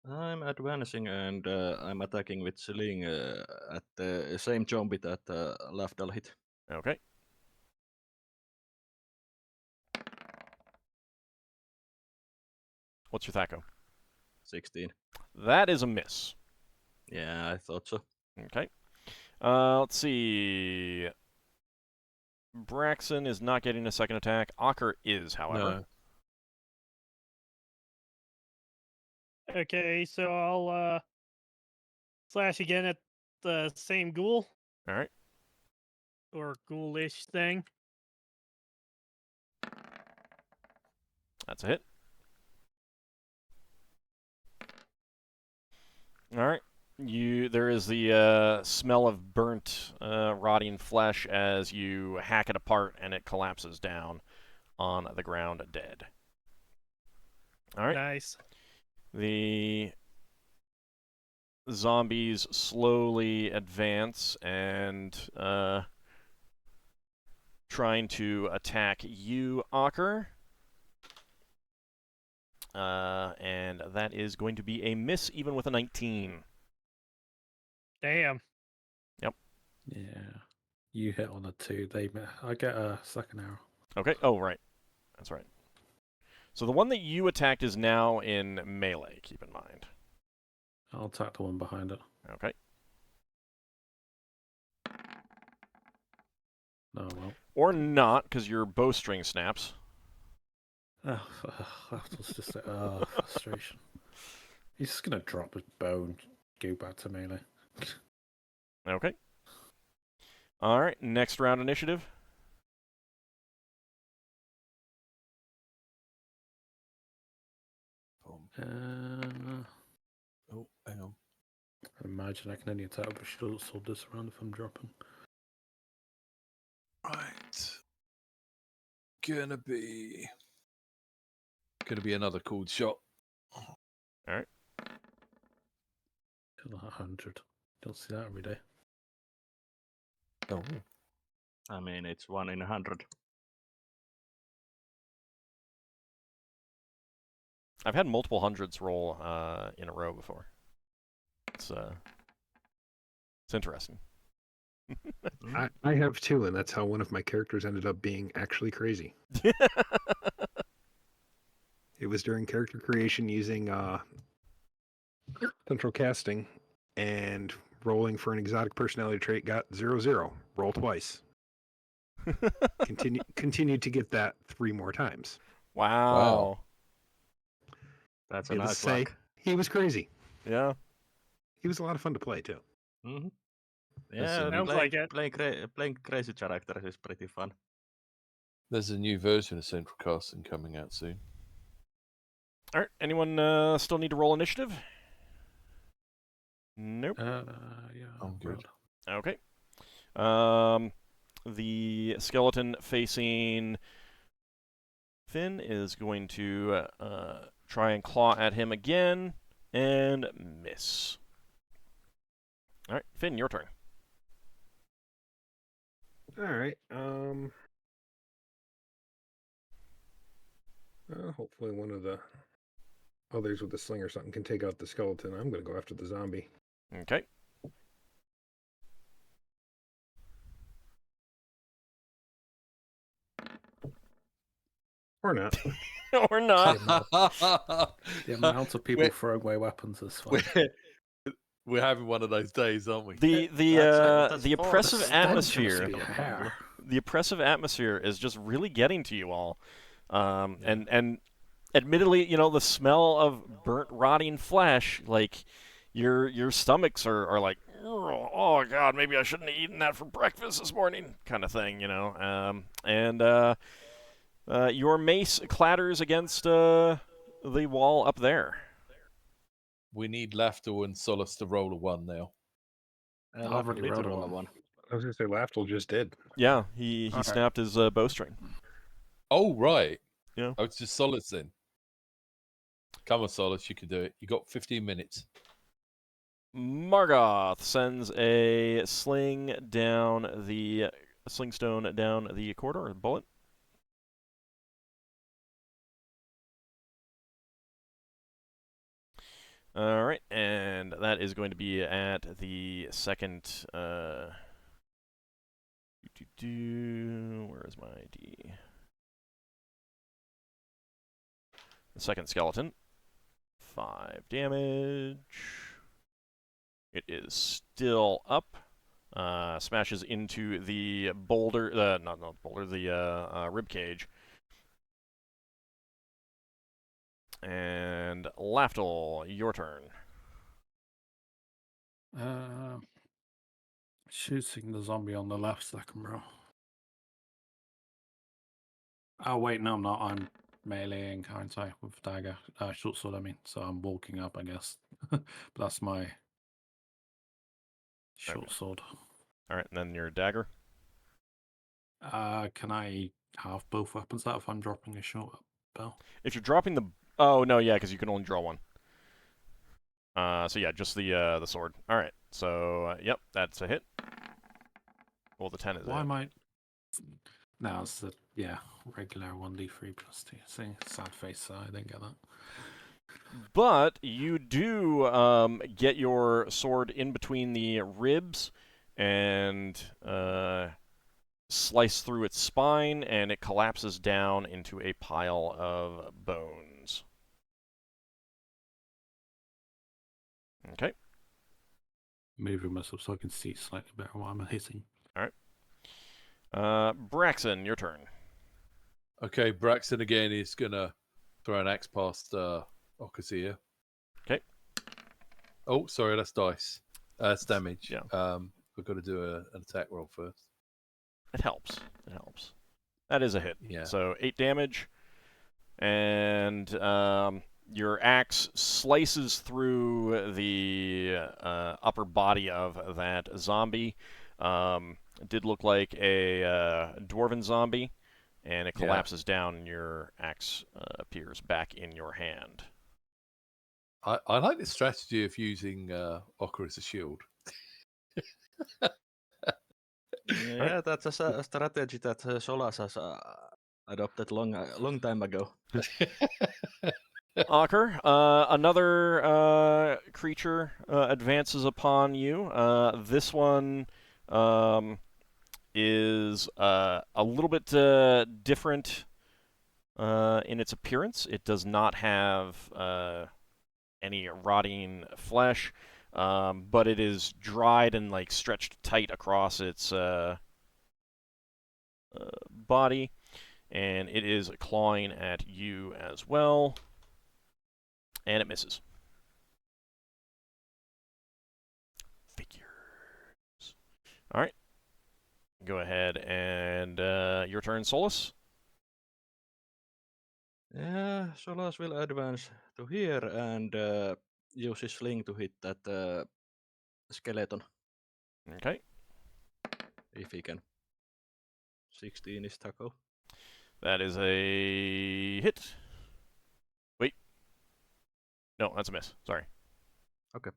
Speaker 2: I'm advancing and I'm attacking with Sling at the same zombie that Lafdul hit.
Speaker 1: Okay. What's your THAC0?
Speaker 2: 16.
Speaker 1: That is a miss.
Speaker 2: Yeah, I thought so.
Speaker 1: Okay. Let's see. Braxon is not getting a second attack. Ockar is, however.
Speaker 5: No.
Speaker 4: Okay, so I'll slash again at the same ghoul
Speaker 1: All right.
Speaker 4: or ghoulish thing.
Speaker 1: That's a hit. All right. There is the smell of burnt, rotting flesh as you hack it apart, and it collapses down on the ground dead. All right.
Speaker 4: Nice.
Speaker 1: The zombies slowly advance and trying to attack you, Ockar. And that is going to be a miss, even with a 19.
Speaker 4: Damn.
Speaker 1: Yep.
Speaker 3: Yeah. You hit on a 2. I get a second arrow.
Speaker 1: Okay. Oh, right. That's right. So the one that you attacked is now in melee, keep in mind.
Speaker 3: I'll attack the one behind it.
Speaker 1: Okay.
Speaker 3: Oh, well.
Speaker 1: Or not, because your bowstring snaps.
Speaker 3: Oh, that was just frustration. He's just going to drop his bow and go back to melee.
Speaker 1: Okay. All right. Next round initiative.
Speaker 5: Oh, hang on.
Speaker 3: I imagine I can only attack, but should also this round if I'm dropping.
Speaker 5: Right. Gonna be another cold shot.
Speaker 1: All right.
Speaker 3: Kill 100. Don't see that every day.
Speaker 5: Oh.
Speaker 2: I mean, it's 1 in 100.
Speaker 1: I've had multiple hundreds roll in a row before. It's interesting.
Speaker 6: I have too, and that's how one of my characters ended up being actually crazy. It was during character creation using central casting, and rolling for an exotic personality trait got 0/0. Roll twice. Continued to get that 3 more times.
Speaker 1: Wow.
Speaker 2: That's a
Speaker 6: Needless
Speaker 2: nice
Speaker 6: to say,
Speaker 2: luck.
Speaker 6: he was crazy.
Speaker 1: Yeah.
Speaker 6: He was a lot of fun to play too.
Speaker 2: Mm-hmm.
Speaker 5: That's
Speaker 2: Yeah,
Speaker 5: a
Speaker 4: Sounds like it.
Speaker 2: playing crazy characters is pretty fun.
Speaker 5: There's a new version of Central Casting coming out soon.
Speaker 1: All right. Anyone still need to roll initiative? Nope.
Speaker 3: Yeah,
Speaker 5: I'm good.
Speaker 1: Okay. The skeleton facing Finn is going to try and claw at him again and miss. All right, Finn, your turn.
Speaker 6: All right. Hopefully one of the others with the sling or something can take out the skeleton. I'm going to go after the zombie.
Speaker 1: Okay.
Speaker 6: Or not.
Speaker 1: Or not.
Speaker 3: The amount of people throwing away weapons is fine.
Speaker 5: We're having one of those days, aren't we?
Speaker 1: The
Speaker 2: four
Speaker 1: oppressive
Speaker 2: stench
Speaker 1: atmosphere.
Speaker 3: Be a hair.
Speaker 1: The oppressive atmosphere is just really getting to you all, and admittedly, you know, the smell of burnt, rotting flesh, like your stomachs are like, oh god, maybe I shouldn't have eaten that for breakfast this morning, kind of thing, you know. Your mace clatters against the wall up there.
Speaker 5: We need Lafdul and Solas to roll a 1 now.
Speaker 3: I've
Speaker 2: Lafdul
Speaker 3: already
Speaker 2: did
Speaker 3: rolled
Speaker 2: roll a
Speaker 3: one.
Speaker 2: 1.
Speaker 6: I was going to say Lafdul just did.
Speaker 1: Yeah, he
Speaker 3: All right.
Speaker 1: snapped his bowstring.
Speaker 5: Oh, right.
Speaker 1: Yeah.
Speaker 5: Oh, it's just Solas then. Come on, Solas, you can do it. You got 15 minutes.
Speaker 1: Margoth sends a slingstone down the corridor, a bullet. All right, and that is going to be at the second. Where is my ID? The second skeleton. 5 damage. It is still up. Smashes into the boulder. Not the boulder. The rib cage. And Lafdul, your turn.
Speaker 3: Shooting the zombie on the left second row. Oh wait, no, I'm not. I'm meleeing, aren't I, with dagger, short sword. I mean, so I'm walking up, I guess. But that's my short sword.
Speaker 1: All right, and then your dagger.
Speaker 3: Can I have both weapons out if I'm dropping a short bow?
Speaker 1: If you're dropping the, oh no, yeah, because you can only draw one. So yeah, just the sword. All right, so yep, that's a hit. Well, the 10 is
Speaker 3: Why
Speaker 1: it.
Speaker 3: am I? No, it's the regular 1d3 plus 2. See, sad face, so I didn't get that.
Speaker 1: But you do get your sword in between the ribs and slice through its spine, and it collapses down into a pile of bones. Okay.
Speaker 3: Moving myself so I can see slightly better while I'm hitting.
Speaker 1: All right. Braxon, your turn.
Speaker 5: Okay, Braxon again is going to throw an axe past Ockar's ear.
Speaker 1: Okay.
Speaker 5: Oh, sorry, that's dice. That's damage.
Speaker 1: Yeah.
Speaker 5: We've got to do an attack roll first.
Speaker 1: It helps. It helps. That is a hit.
Speaker 5: Yeah.
Speaker 1: So 8 damage. And your axe slices through the upper body of that zombie. It did look like a dwarven zombie, and it collapses down, and your axe appears back in your hand.
Speaker 5: I like the strategy of using Ockar as a shield.
Speaker 2: Yeah, that's a strategy that Solas has adopted long time ago.
Speaker 1: Ockar, another creature advances upon you. This one is a little bit different in its appearance. It does not have any rotting flesh, but it is dried and like stretched tight across its body, and it is clawing at you as well, and it misses. Figures. All right. Go ahead and your turn, Solas.
Speaker 2: Yeah, Solas will advance to here and use his sling to hit that skeleton.
Speaker 1: Okay.
Speaker 2: If he can. 16 is tackle.
Speaker 1: That is a hit. Wait. No, that's a miss. Sorry.
Speaker 2: Okay.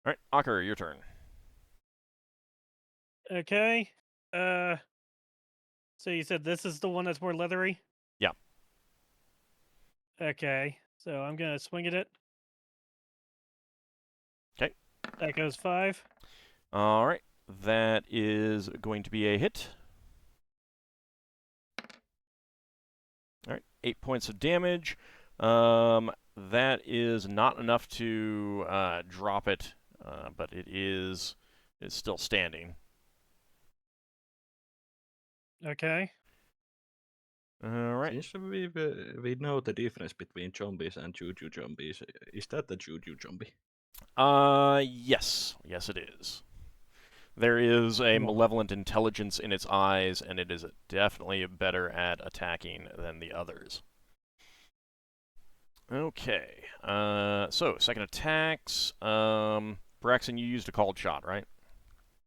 Speaker 1: All right, Ockar, your turn.
Speaker 4: Okay. So you said this is the one that's more leathery?
Speaker 1: Yeah.
Speaker 4: Okay. So I'm gonna swing at it.
Speaker 1: Okay.
Speaker 4: That goes 5.
Speaker 1: All right. That is going to be a hit. All right, 8 points of damage. That is not enough to drop it, but it's still standing.
Speaker 4: Okay.
Speaker 1: All right.
Speaker 2: Since we know the difference between zombies and juju zombies, is that the juju zombie?
Speaker 1: Yes, it is. There is a malevolent intelligence in its eyes, and it is definitely better at attacking than the others. Okay. So second attacks. Braxon, you used a called shot, right?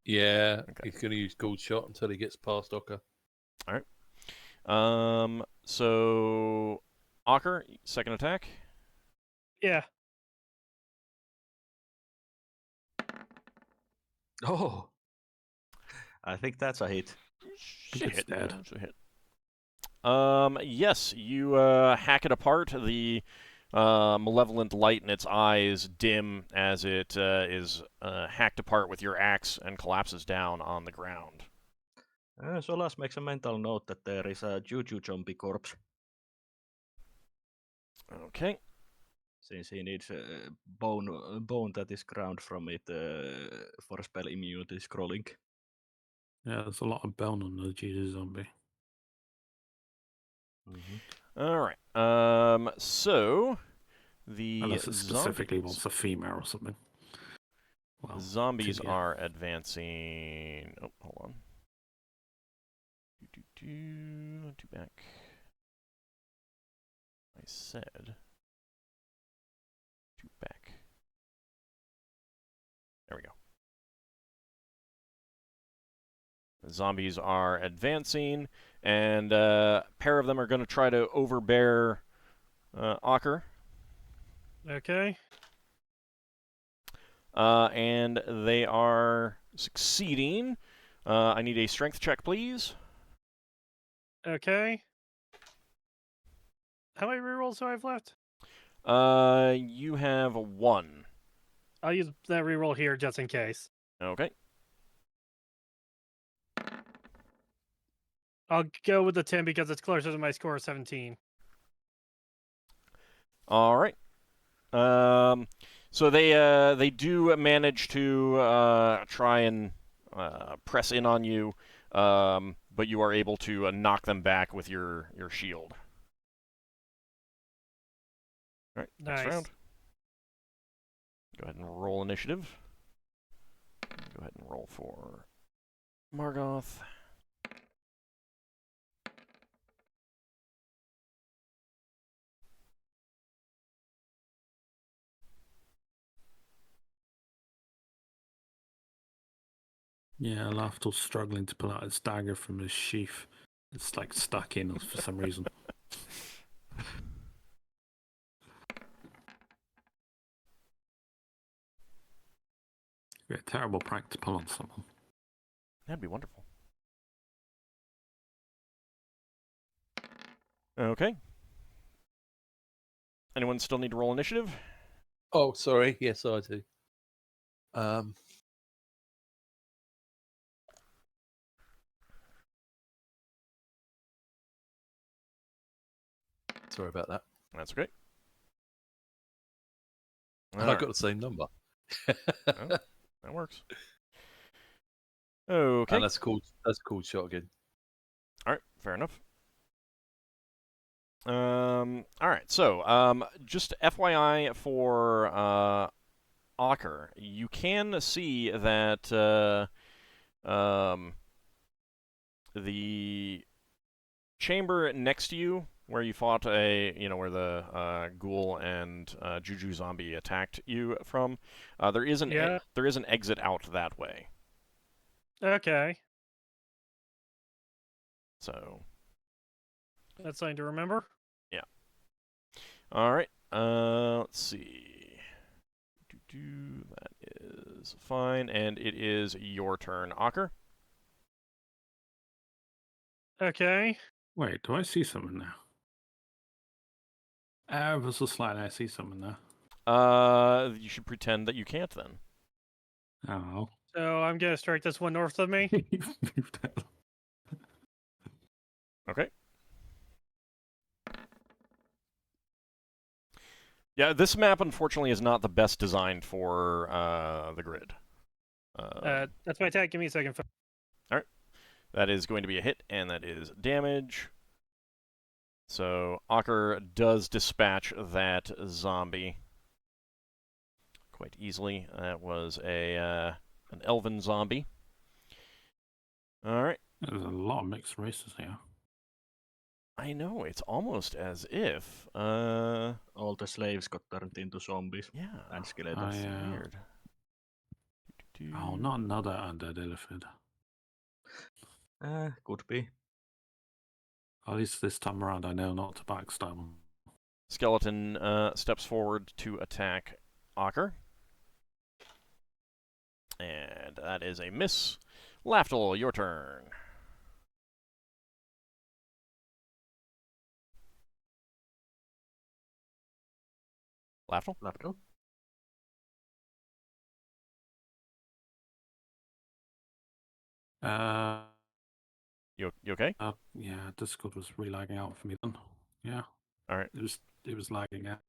Speaker 5: Yeah,
Speaker 1: Okay.
Speaker 5: he's going to use cold shot until he gets past Ockar.
Speaker 1: All right. So Ockar, second attack.
Speaker 4: Yeah.
Speaker 2: Oh, I think that's a hit.
Speaker 1: Should
Speaker 3: it's
Speaker 1: hit.
Speaker 3: dead.
Speaker 1: Should hit. Yes, you hack it apart. The malevolent light in its eyes dim as it is hacked apart with your axe and collapses down on the ground.
Speaker 2: Solas makes a mental note that there is a juju zombie corpse,
Speaker 1: Okay.
Speaker 2: since he needs a bone that is ground from it for spell immunity scrolling.
Speaker 3: Yeah, there's a lot of bone on the Jesus zombie.
Speaker 1: All right. So the
Speaker 3: Unless it specifically
Speaker 1: zombies,
Speaker 3: wants a female or something. Well,
Speaker 1: zombies
Speaker 3: tibia.
Speaker 1: are advancing. Oh, hold on. Two back. I said two back. There we go. The zombies are advancing, and a pair of them are going to try to overbear Ockar.
Speaker 4: Okay.
Speaker 1: And they are succeeding. I need a strength check, please.
Speaker 4: Okay. How many rerolls do I have left?
Speaker 1: You have 1.
Speaker 4: I'll use that reroll here just in case.
Speaker 1: Okay.
Speaker 4: I'll go with the 10 because it's closer to my score of 17.
Speaker 1: All right. So they do manage to try and press in on you, but you are able to knock them back with your shield. All right, next
Speaker 4: Nice.
Speaker 1: round. Go ahead and roll initiative. Go ahead and roll for Margoth.
Speaker 3: Yeah, Lafdul's struggling to pull out his dagger from his sheath. It's like stuck in for some reason. Be a terrible prank to pull on someone.
Speaker 1: That'd be wonderful. Okay. Anyone still need to roll initiative?
Speaker 5: Oh, sorry. Yes, I do. Sorry about that.
Speaker 1: That's okay.
Speaker 5: And I got the same number.
Speaker 1: Oh, that works. Okay.
Speaker 5: And that's cool. That's a cool shot again.
Speaker 1: All right, fair enough. All right, so just FYI for Ockar, you can see that the chamber next to you, where you fought where the ghoul and Juju zombie attacked you from, there is an exit out that way.
Speaker 4: Okay.
Speaker 1: So
Speaker 4: That's something to remember.
Speaker 1: yeah. All right. Let's see. That is fine, and it is your turn, Ockar.
Speaker 4: Okay.
Speaker 3: Wait, do I see something now? Ever so slightly, I see something there.
Speaker 1: You should pretend that you can't then.
Speaker 3: Oh.
Speaker 4: So I'm gonna strike this one north of me.
Speaker 3: You've moved out.
Speaker 1: Okay. Yeah, this map unfortunately is not the best designed for the grid.
Speaker 4: That's my attack. Give me a second.
Speaker 1: That is going to be a hit, and that is damage. So Ockar does dispatch that zombie quite easily. That was an elven zombie. All right.
Speaker 3: There's a lot of mixed races here.
Speaker 1: I know, it's almost as if...
Speaker 2: All the slaves got turned into zombies
Speaker 1: yeah,
Speaker 2: and skeletons.
Speaker 1: that's
Speaker 3: yeah.
Speaker 1: weird.
Speaker 3: Oh, not another undead Illithid.
Speaker 2: Could be.
Speaker 3: At least this time around, I know not to backstab him.
Speaker 1: Skeleton steps forward to attack Ockar. And that is a miss. Lafdul, your turn. Lafdul?
Speaker 2: Lafdul?
Speaker 1: You okay?
Speaker 3: Yeah, Discord was really lagging out for me then. Yeah.
Speaker 1: All right.
Speaker 3: It was lagging out.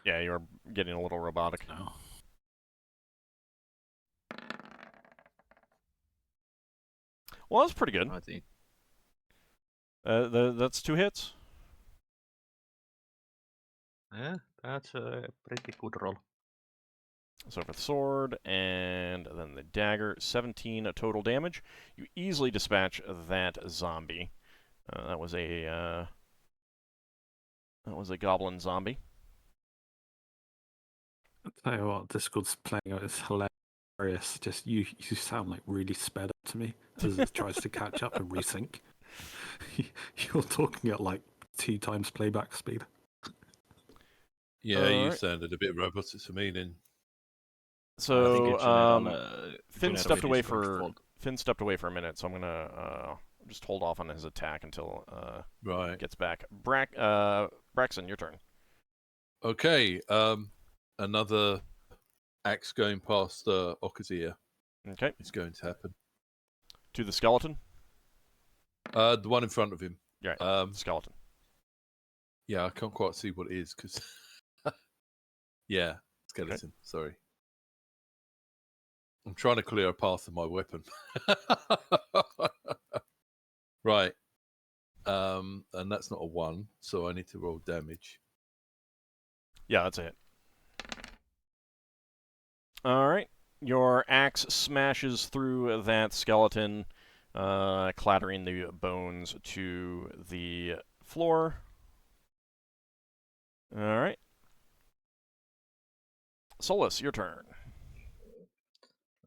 Speaker 1: Yeah, you were getting a little robotic.
Speaker 3: No.
Speaker 1: Well, that's pretty good.
Speaker 2: I think.
Speaker 1: That's 2 hits.
Speaker 2: Yeah, that's a pretty good roll.
Speaker 1: So for the sword, and then the dagger, 17 total damage. You easily dispatch that zombie. That was a goblin zombie.
Speaker 3: I'll tell you what, Discord's playing out is hilarious. Just you sound like really sped up to me as it tries to catch up and resync. You're talking at like 2 times playback speed.
Speaker 5: Yeah, you
Speaker 1: Alright.
Speaker 5: sounded a bit robotic to me then.
Speaker 2: I think it's general,
Speaker 1: Finn
Speaker 2: general
Speaker 1: stepped away
Speaker 2: Discord's
Speaker 1: for
Speaker 2: fault.
Speaker 1: Finn stepped away for a minute, so I'm gonna just hold off on his attack until
Speaker 5: Right.
Speaker 1: it gets back. Braxon, your turn.
Speaker 5: Okay. Another axe going past Ockar's ear.
Speaker 1: Okay,
Speaker 5: It's going to happen.
Speaker 1: to the skeleton.
Speaker 5: The one in front of him.
Speaker 1: Yeah, skeleton.
Speaker 5: Yeah, I can't quite see what it is because. Yeah, skeleton.
Speaker 1: Okay.
Speaker 5: Sorry. I'm trying to clear a path of my weapon. Right. And that's not a 1, so I need to roll damage.
Speaker 1: Yeah, that's a hit. All right, your axe smashes through that skeleton, clattering the bones to the floor. All right. Solas, your turn.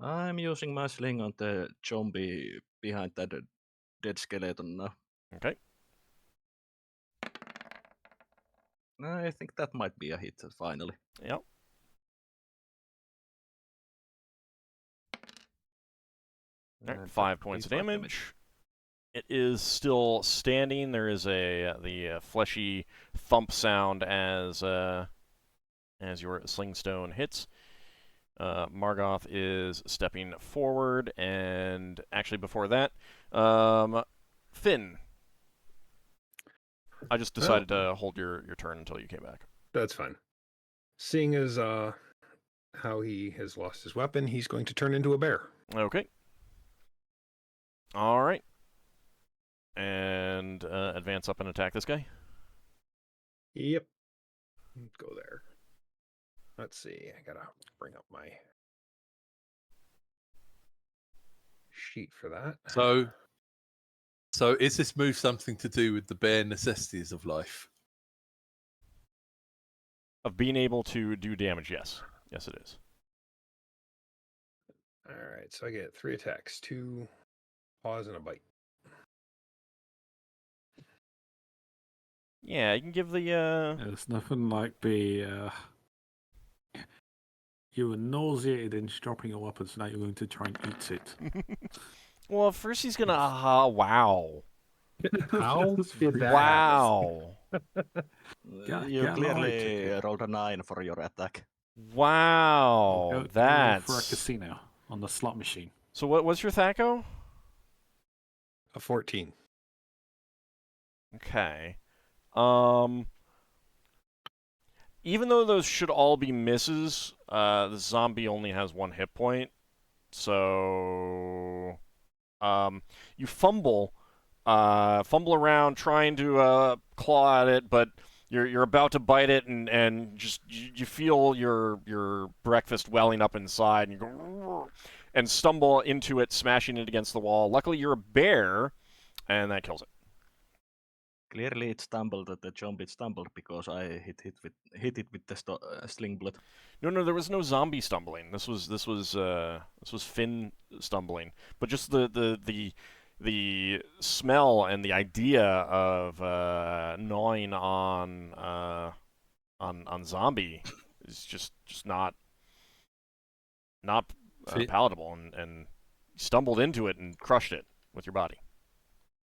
Speaker 2: I'm using my sling on the zombie behind that dead skeleton now.
Speaker 1: Okay.
Speaker 2: I think that might be a hit finally.
Speaker 1: Yep. All right, 5 points of damage. It is still standing. There is the fleshy thump sound as your slingstone hits. Margoth is stepping forward, and actually before that, Finn. I just decided to hold your turn until you came back.
Speaker 6: That's fine. Seeing as how he has lost his weapon, he's going to turn into a bear.
Speaker 1: Okay. All right. And advance up and attack this guy.
Speaker 6: Yep. Go there. Let's see. I gotta bring up my sheet for that.
Speaker 5: So is this move something to do with the bare necessities of life?
Speaker 1: Of being able to do damage, yes. Yes, it is.
Speaker 6: All right, so I get 3 attacks, 2 paws and a bite.
Speaker 1: Yeah, you can give the...
Speaker 3: There's nothing like the You were nauseated in dropping your weapons, now you're going to try and eat it.
Speaker 1: Well, first he's gonna wow.
Speaker 6: How did that
Speaker 1: Wow.
Speaker 2: You clearly rolled a 9 for your attack.
Speaker 1: Wow.
Speaker 3: Go
Speaker 1: That's
Speaker 3: for a casino on the slot machine.
Speaker 1: So what's your THAC0?
Speaker 6: A 14.
Speaker 1: Okay. Even though those should all be misses, the zombie only has 1 hit point. So you fumble around trying to claw at it, but you're about to bite it, and just you feel your breakfast welling up inside, and you go and stumble into it, smashing it against the wall. Luckily, you're a bear, and that kills it.
Speaker 2: Clearly, it stumbled at the jump. It stumbled because I hit it with the sling blood.
Speaker 1: No, there was no zombie stumbling. This was Finn stumbling, but just the smell and the idea of gnawing on zombie is just not palatable, and stumbled into it and crushed it with your body.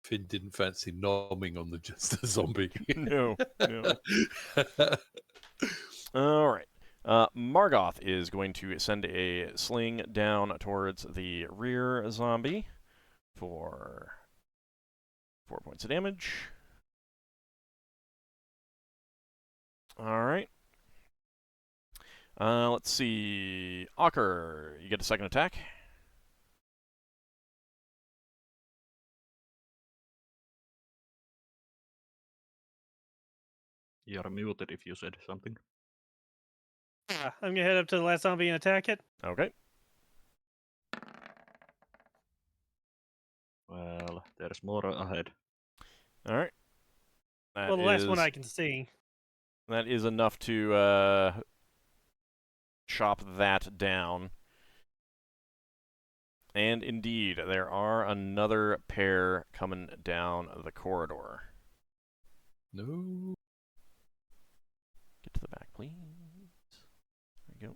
Speaker 5: Finn didn't fancy nomming on just a zombie.
Speaker 1: No. All right. Margoth is going to send a sling down towards the rear zombie for 4 points of damage. All right. Let's see. Ockar, you get a second attack.
Speaker 2: You're muted if you said something.
Speaker 4: I'm gonna head up to the last zombie and attack it.
Speaker 1: Okay.
Speaker 2: Well, there's more ahead.
Speaker 1: All right.
Speaker 4: Well, the last one I can see.
Speaker 1: That is enough to chop that down. And indeed, there are another pair coming down the corridor.
Speaker 5: No.
Speaker 1: Get to the back, please. There we go.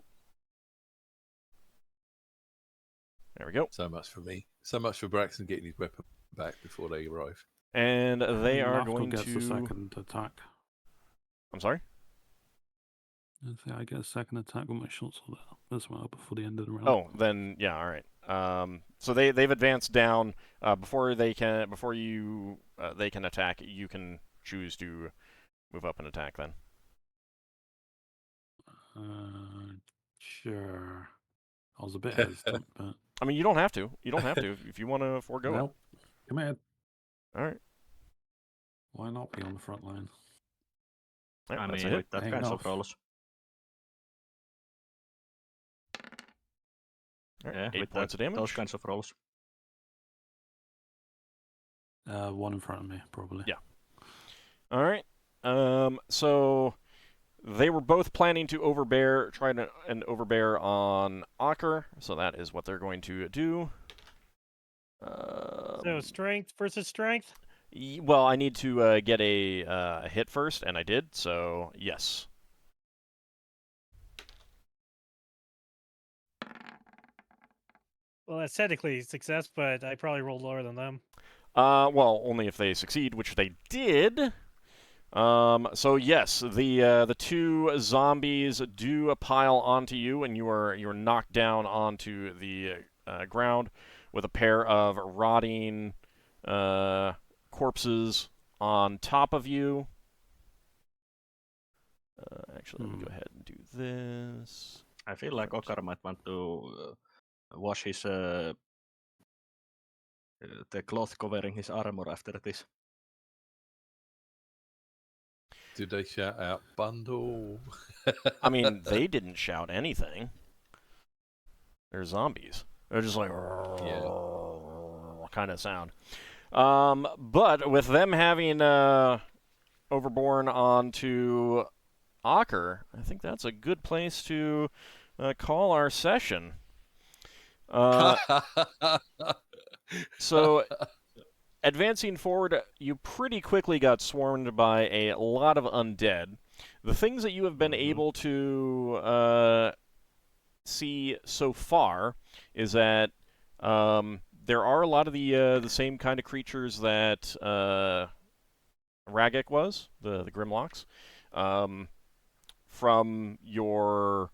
Speaker 1: There we go.
Speaker 5: So much for me. So much for Braxon getting his weapon back before they arrive.
Speaker 1: And they are
Speaker 3: Lafdul
Speaker 1: going
Speaker 3: gets
Speaker 1: to...
Speaker 3: a second attack.
Speaker 1: I'm sorry?
Speaker 3: I get a second attack with my short sword as well before the end of the round.
Speaker 1: Oh, then yeah, all right. So they've advanced down before they can attack. You can choose to move up and attack then.
Speaker 3: Sure. I was a bit hesitant, but
Speaker 1: I mean, you don't have to. You don't have to if you want to forego
Speaker 3: well, come ahead.
Speaker 1: it. All right.
Speaker 3: Why not be on the front line?
Speaker 1: All right,
Speaker 2: I
Speaker 1: that's
Speaker 2: mean,
Speaker 1: a hit.
Speaker 2: with that
Speaker 3: Ain't
Speaker 2: kind of
Speaker 3: enough.
Speaker 2: rolls.
Speaker 1: All right,
Speaker 2: Yeah,
Speaker 1: 8
Speaker 2: with
Speaker 1: points of damage.
Speaker 2: those kinds of rolls.
Speaker 3: 1 in front of me, probably.
Speaker 1: Yeah. All right. So they were both planning to try an overbear on Ockar, so that is what they're going to do.
Speaker 4: So strength versus strength.
Speaker 1: Well, I need to get a hit first, and I did. So yes.
Speaker 4: Well, that's technically a success, but I probably rolled lower than them.
Speaker 1: Well, only if they succeed, which they did. So yes, the 2 zombies do pile onto you, and you're knocked down onto the ground with a pair of rotting corpses on top of you. Actually, let me go ahead and do this.
Speaker 2: I feel like Ockar might want to wash his the cloth covering his armor after this.
Speaker 5: Did they shout out bundle?
Speaker 1: I mean, they didn't shout anything. They're zombies. They're just like kind of sound. But with them having overborne onto Ockar, I think that's a good place to call our session. So, advancing forward, you pretty quickly got swarmed by a lot of undead. The things that you have been able to see so far is that there are a lot of the same kind of creatures that Ragek was, the Grimlocks. From your,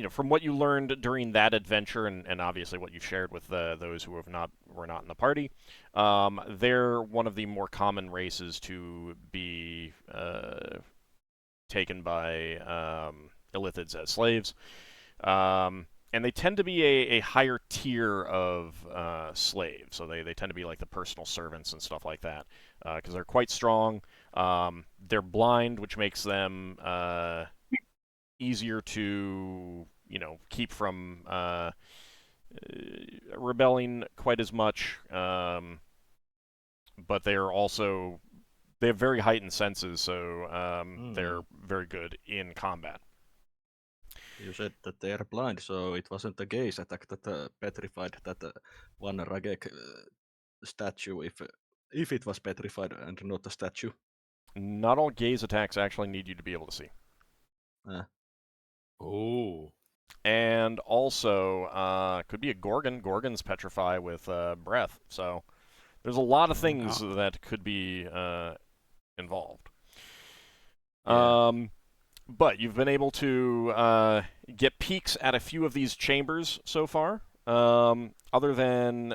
Speaker 1: from what you learned during that adventure, and obviously what you've shared with those who were not in the party, they're one of the more common races to be taken by Illithids as slaves. And they tend to be a higher tier of slave, so they tend to be like the personal servants and stuff like that, because they're quite strong. They're blind, which makes them easier to keep from rebelling quite as much. But they have very heightened senses, so they're very good in combat.
Speaker 2: You said that they are blind, so it wasn't a gaze attack that petrified that one Ragek statue, if it was petrified and not a statue.
Speaker 1: Not all gaze attacks actually need you to be able to see.
Speaker 5: Oh.
Speaker 1: And also, could be a Gorgon. Gorgons petrify with breath, so there's a lot of things that could be involved.
Speaker 2: Yeah.
Speaker 1: But you've been able to get peeks at a few of these chambers so far, other than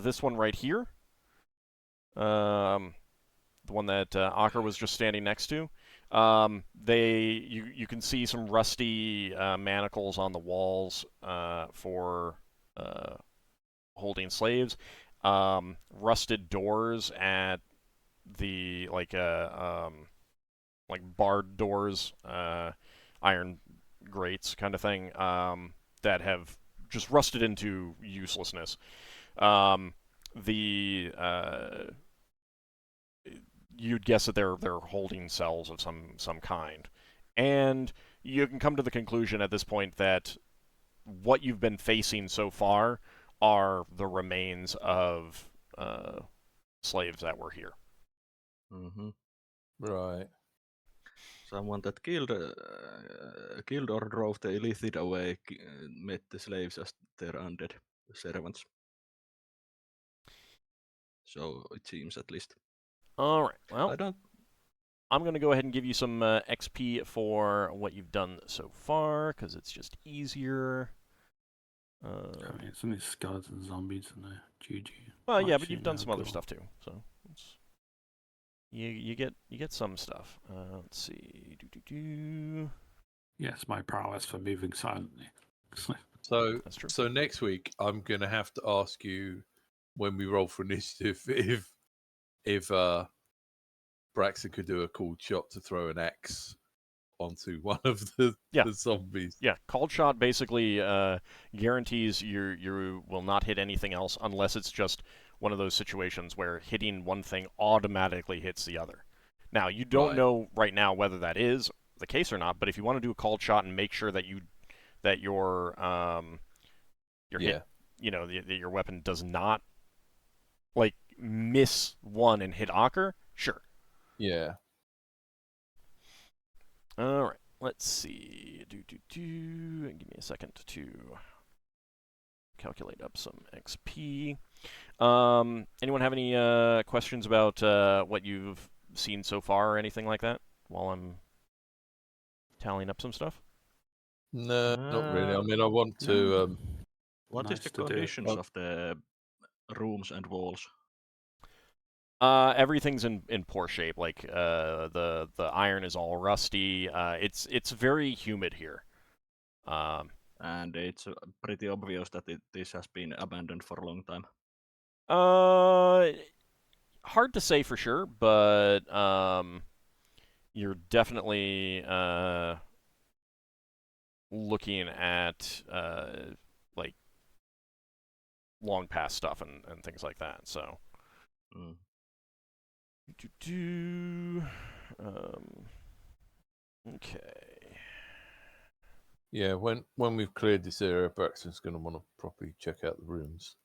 Speaker 1: this one right here, the one that Ockar was just standing next to. You can see some rusty manacles on the walls for holding slaves, rusted doors at the like barred doors, iron grates kind of thing, that have just rusted into uselessness. You'd guess that they're holding cells of some kind. And you can come to the conclusion at this point that what you've been facing so far are the remains of slaves that were here.
Speaker 2: Mm-hmm.
Speaker 5: Right.
Speaker 2: Someone that killed or drove the Illithid away met the slaves as their undead servants. So it seems, at least.
Speaker 1: All right. Well,
Speaker 2: I don't.
Speaker 1: I'm going to go ahead and give you some XP for what you've done so far, because it's just easier.
Speaker 3: It's only skeleton zombies and a GG.
Speaker 1: Well, yeah, but you've done some other stuff too, so you get some stuff. Let's see.
Speaker 3: Yes, my prowess for moving silently.
Speaker 5: So
Speaker 1: That's true.
Speaker 5: So next week I'm gonna have to ask you when we roll for initiative if Braxon could do a cool shot to throw an axe onto one of the zombies.
Speaker 1: Yeah, called shot basically guarantees you will not hit anything else unless it's just one of those situations where hitting one thing automatically hits the other. Now, you don't know right now whether that is the case or not, but if you want to do a called shot and make sure that your hit, that your weapon does not miss one and hit Ockar, sure.
Speaker 5: Yeah.
Speaker 1: All right. Let's see. Give me a second to calculate up some XP. Anyone have any questions about what you've seen so far or anything like that while I'm tallying up some stuff?
Speaker 5: No, not really. I mean, I want to...
Speaker 2: What is the conditions of the rooms and walls?
Speaker 1: Everything's in poor shape. Like the iron is all rusty. It's very humid here.
Speaker 2: And it's pretty obvious that this has been abandoned for a long time.
Speaker 1: Hard to say for sure, but you're definitely looking at long past stuff and things like that. So. Okay.
Speaker 5: Yeah, when we've cleared this area, Braxton's going to want to properly check out the rooms.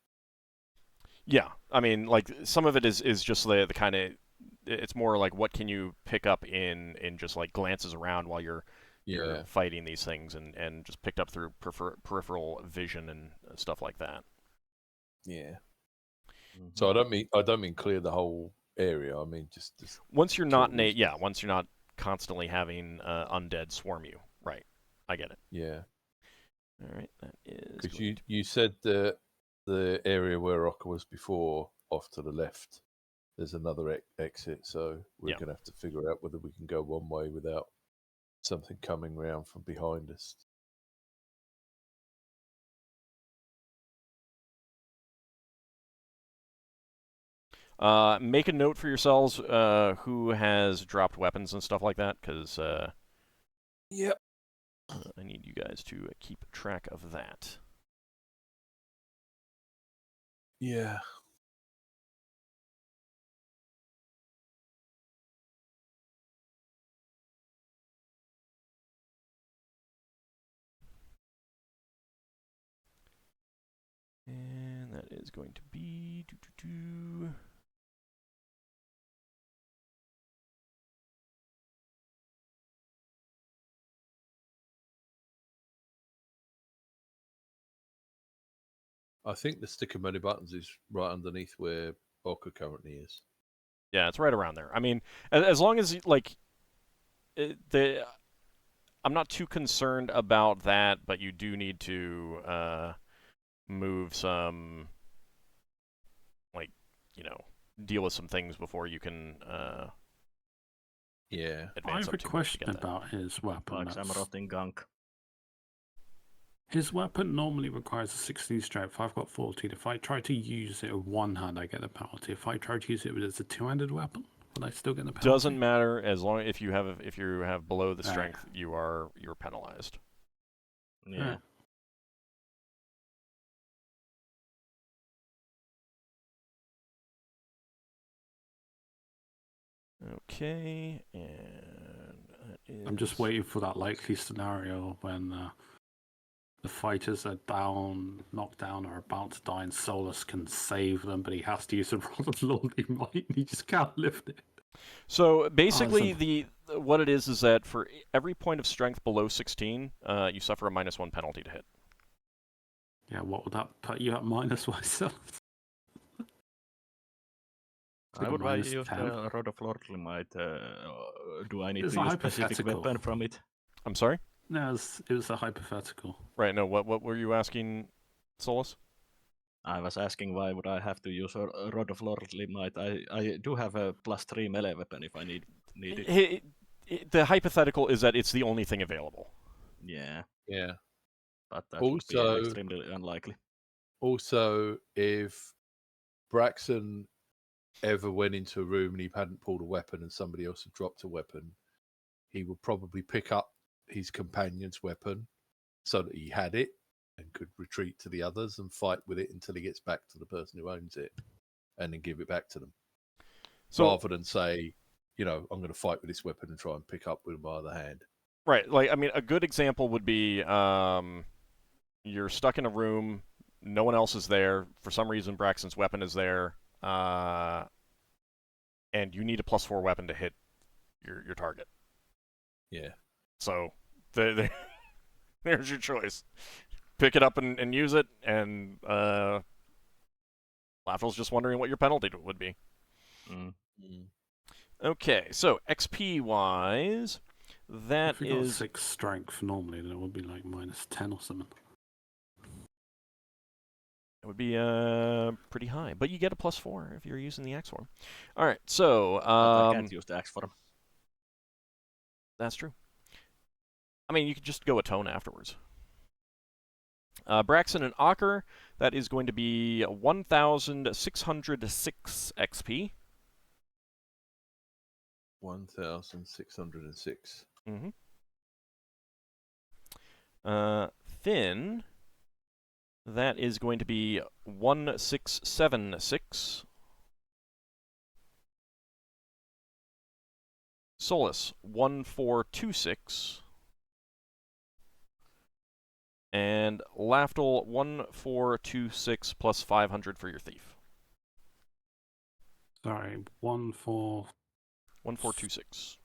Speaker 1: Yeah, I mean, some of it is just the kind of, it's more like what can you pick up in just glances around while you're you're fighting these things, and just picked up through peripheral vision and stuff like that.
Speaker 5: Yeah. So I don't mean clear the whole area. I mean just
Speaker 1: once you're not once you're not constantly having undead swarm you. Right. I get it.
Speaker 5: Yeah.
Speaker 1: All right. That is
Speaker 5: because you said the area where Ockar was before, off to the left. There's another exit, so we're going to have to figure out whether we can go one way without something coming round from behind us.
Speaker 1: Make a note for yourselves who has dropped weapons and stuff like that, because
Speaker 5: yep.
Speaker 1: I need you guys to keep track of that.
Speaker 5: Yeah.
Speaker 1: And that is going to be...
Speaker 5: I think the stick of many buttons is right underneath where Ockar currently is.
Speaker 1: Yeah, it's right around there. I mean, as long as, like, I'm not too concerned about that, but you do need to move some, like, deal with some things before you can
Speaker 5: advance
Speaker 3: I have a question about his weapon.
Speaker 2: Like some rotting gunk.
Speaker 3: His weapon normally requires a 16 strength. I've got 14. If I try to use it with one hand, I get the penalty. If I try to use it as a two-handed weapon, will I still get the penalty?
Speaker 1: Doesn't matter, as long if you have below the strength, you're penalized.
Speaker 2: Yeah.
Speaker 1: Okay, and
Speaker 3: I'm just waiting for that likely scenario when the fighters are knocked down, or about to die, and Solas can save them, but he has to use a roll of lordly might, and he just can't lift it.
Speaker 1: So basically, what it is that for every point of strength below 16, you suffer a -1 penalty to hit.
Speaker 3: Yeah, what would that put you at -1?
Speaker 2: I would like to use the Rod of Lordly Might. Do I need to use a specific weapon from it?
Speaker 1: I'm sorry?
Speaker 3: No, it was a hypothetical.
Speaker 1: Right, no, what were you asking, Solas?
Speaker 2: I was asking why would I have to use a Rod of Lordly Might. I do have a +3 melee weapon if I need it.
Speaker 1: The hypothetical is that it's the only thing available.
Speaker 2: Yeah.
Speaker 5: Yeah.
Speaker 2: But that would be extremely unlikely.
Speaker 5: Also, if Braxon ever went into a room and he hadn't pulled a weapon and somebody else had dropped a weapon, he would probably pick up his companion's weapon so that he had it and could retreat to the others and fight with it until he gets back to the person who owns it and then give it back to them. So, rather than say, I'm going to fight with this weapon and try and pick up with my other hand.
Speaker 1: Right. Like, I mean, a good example would be you're stuck in a room, no one else is there. For some reason, Braxton's weapon is there, and you need a +4 weapon to hit your target.
Speaker 5: Yeah.
Speaker 1: So there's your choice. Pick it up and use it, and Lafdul's just wondering what your penalty would be. Okay, so XP-wise, that
Speaker 3: if you got 6 strength normally, then it would be like -10 or something.
Speaker 1: It would be pretty high, but you get a +4 if you're using the axe form. All right, so
Speaker 2: I can't use the axe form.
Speaker 1: That's true. I mean, you could just go atone afterwards. Braxon and Ockar, that is going to be 1,606 XP.
Speaker 5: 1,606.
Speaker 1: Mm-hmm. Finn, that is going to be 1,676. Solas, 1,426. And Lafdul, 1,426 plus 500 for your thief.
Speaker 3: Sorry, 1,426.
Speaker 1: 1,426.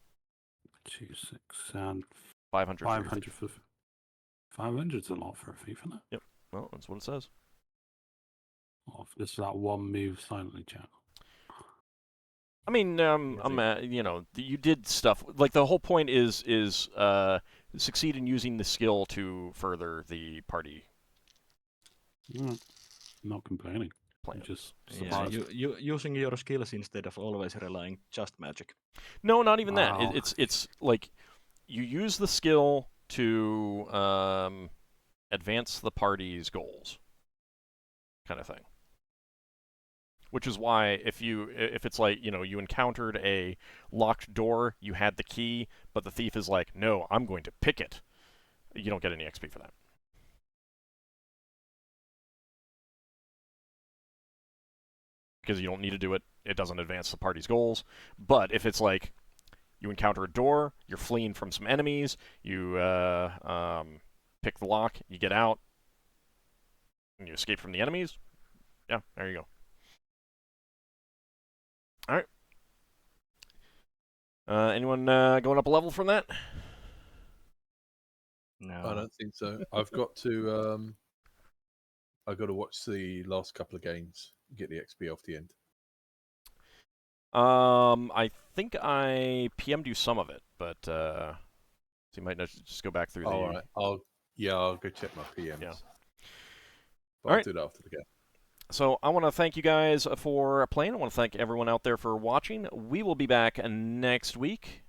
Speaker 3: 26 and
Speaker 1: 500.
Speaker 3: 500 for 500's a lot for a thief, isn't it?
Speaker 1: Yep. Well, that's what it says.
Speaker 3: Oh, this is that one move silently, chat.
Speaker 1: I mean, you did stuff like the whole point is succeed in using the skill to further the party.
Speaker 3: Not complaining.
Speaker 1: Plan.
Speaker 3: Just
Speaker 2: Yeah, you using your skills instead of always relying just magic.
Speaker 1: No, not even
Speaker 3: Wow.
Speaker 1: that. It's like you use the skill to advance the party's goals, kind of thing. Which is why if it's like, you encountered a locked door, you had the key, but the thief is like, no, I'm going to pick it. You don't get any XP for that. Because you don't need to do it. It doesn't advance the party's goals. But if it's like you encounter a door, you're fleeing from some enemies, you pick the lock, you get out, and you escape from the enemies, yeah, there you go. All right. Anyone going up a level from that?
Speaker 2: No.
Speaker 5: I don't think so. I've got to watch the last couple of games, get the XP off the end.
Speaker 1: I think I PM'd you some of it, but so you might just go back through the...
Speaker 5: All right. I'll go check my PMs.
Speaker 1: Yeah.
Speaker 5: But I'll do that after the game.
Speaker 1: So I want to thank you guys for playing. I want to thank everyone out there for watching. We will be back next week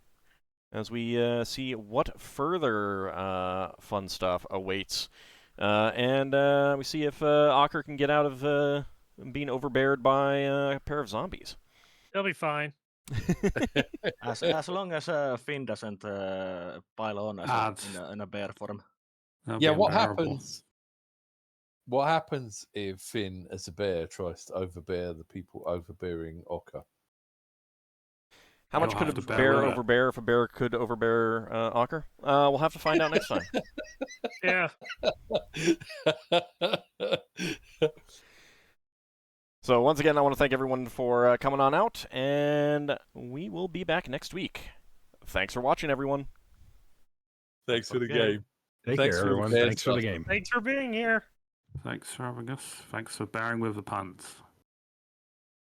Speaker 1: as we see what further fun stuff awaits. And we see if Ockar can get out of being overbeared by a pair of zombies.
Speaker 4: He'll be fine.
Speaker 2: As long as Finn doesn't pile on in a bear form.
Speaker 5: Yeah, what happens? What happens if Finn, as a bear, tries to overbear the people overbearing Ockar?
Speaker 1: How much could a bear overbear if a bear could overbear Ockar? We'll have to find out next time.
Speaker 4: Yeah.
Speaker 1: So once again, I want to thank everyone for coming on out, and we will be back next week. Thanks for watching, everyone.
Speaker 5: Thanks for the game.
Speaker 6: Take care, everyone. Thanks for the game.
Speaker 4: Thanks for being here.
Speaker 3: Thanks for having us. Thanks for bearing with the pants.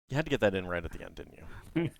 Speaker 1: You had to get that in right at the end, didn't you?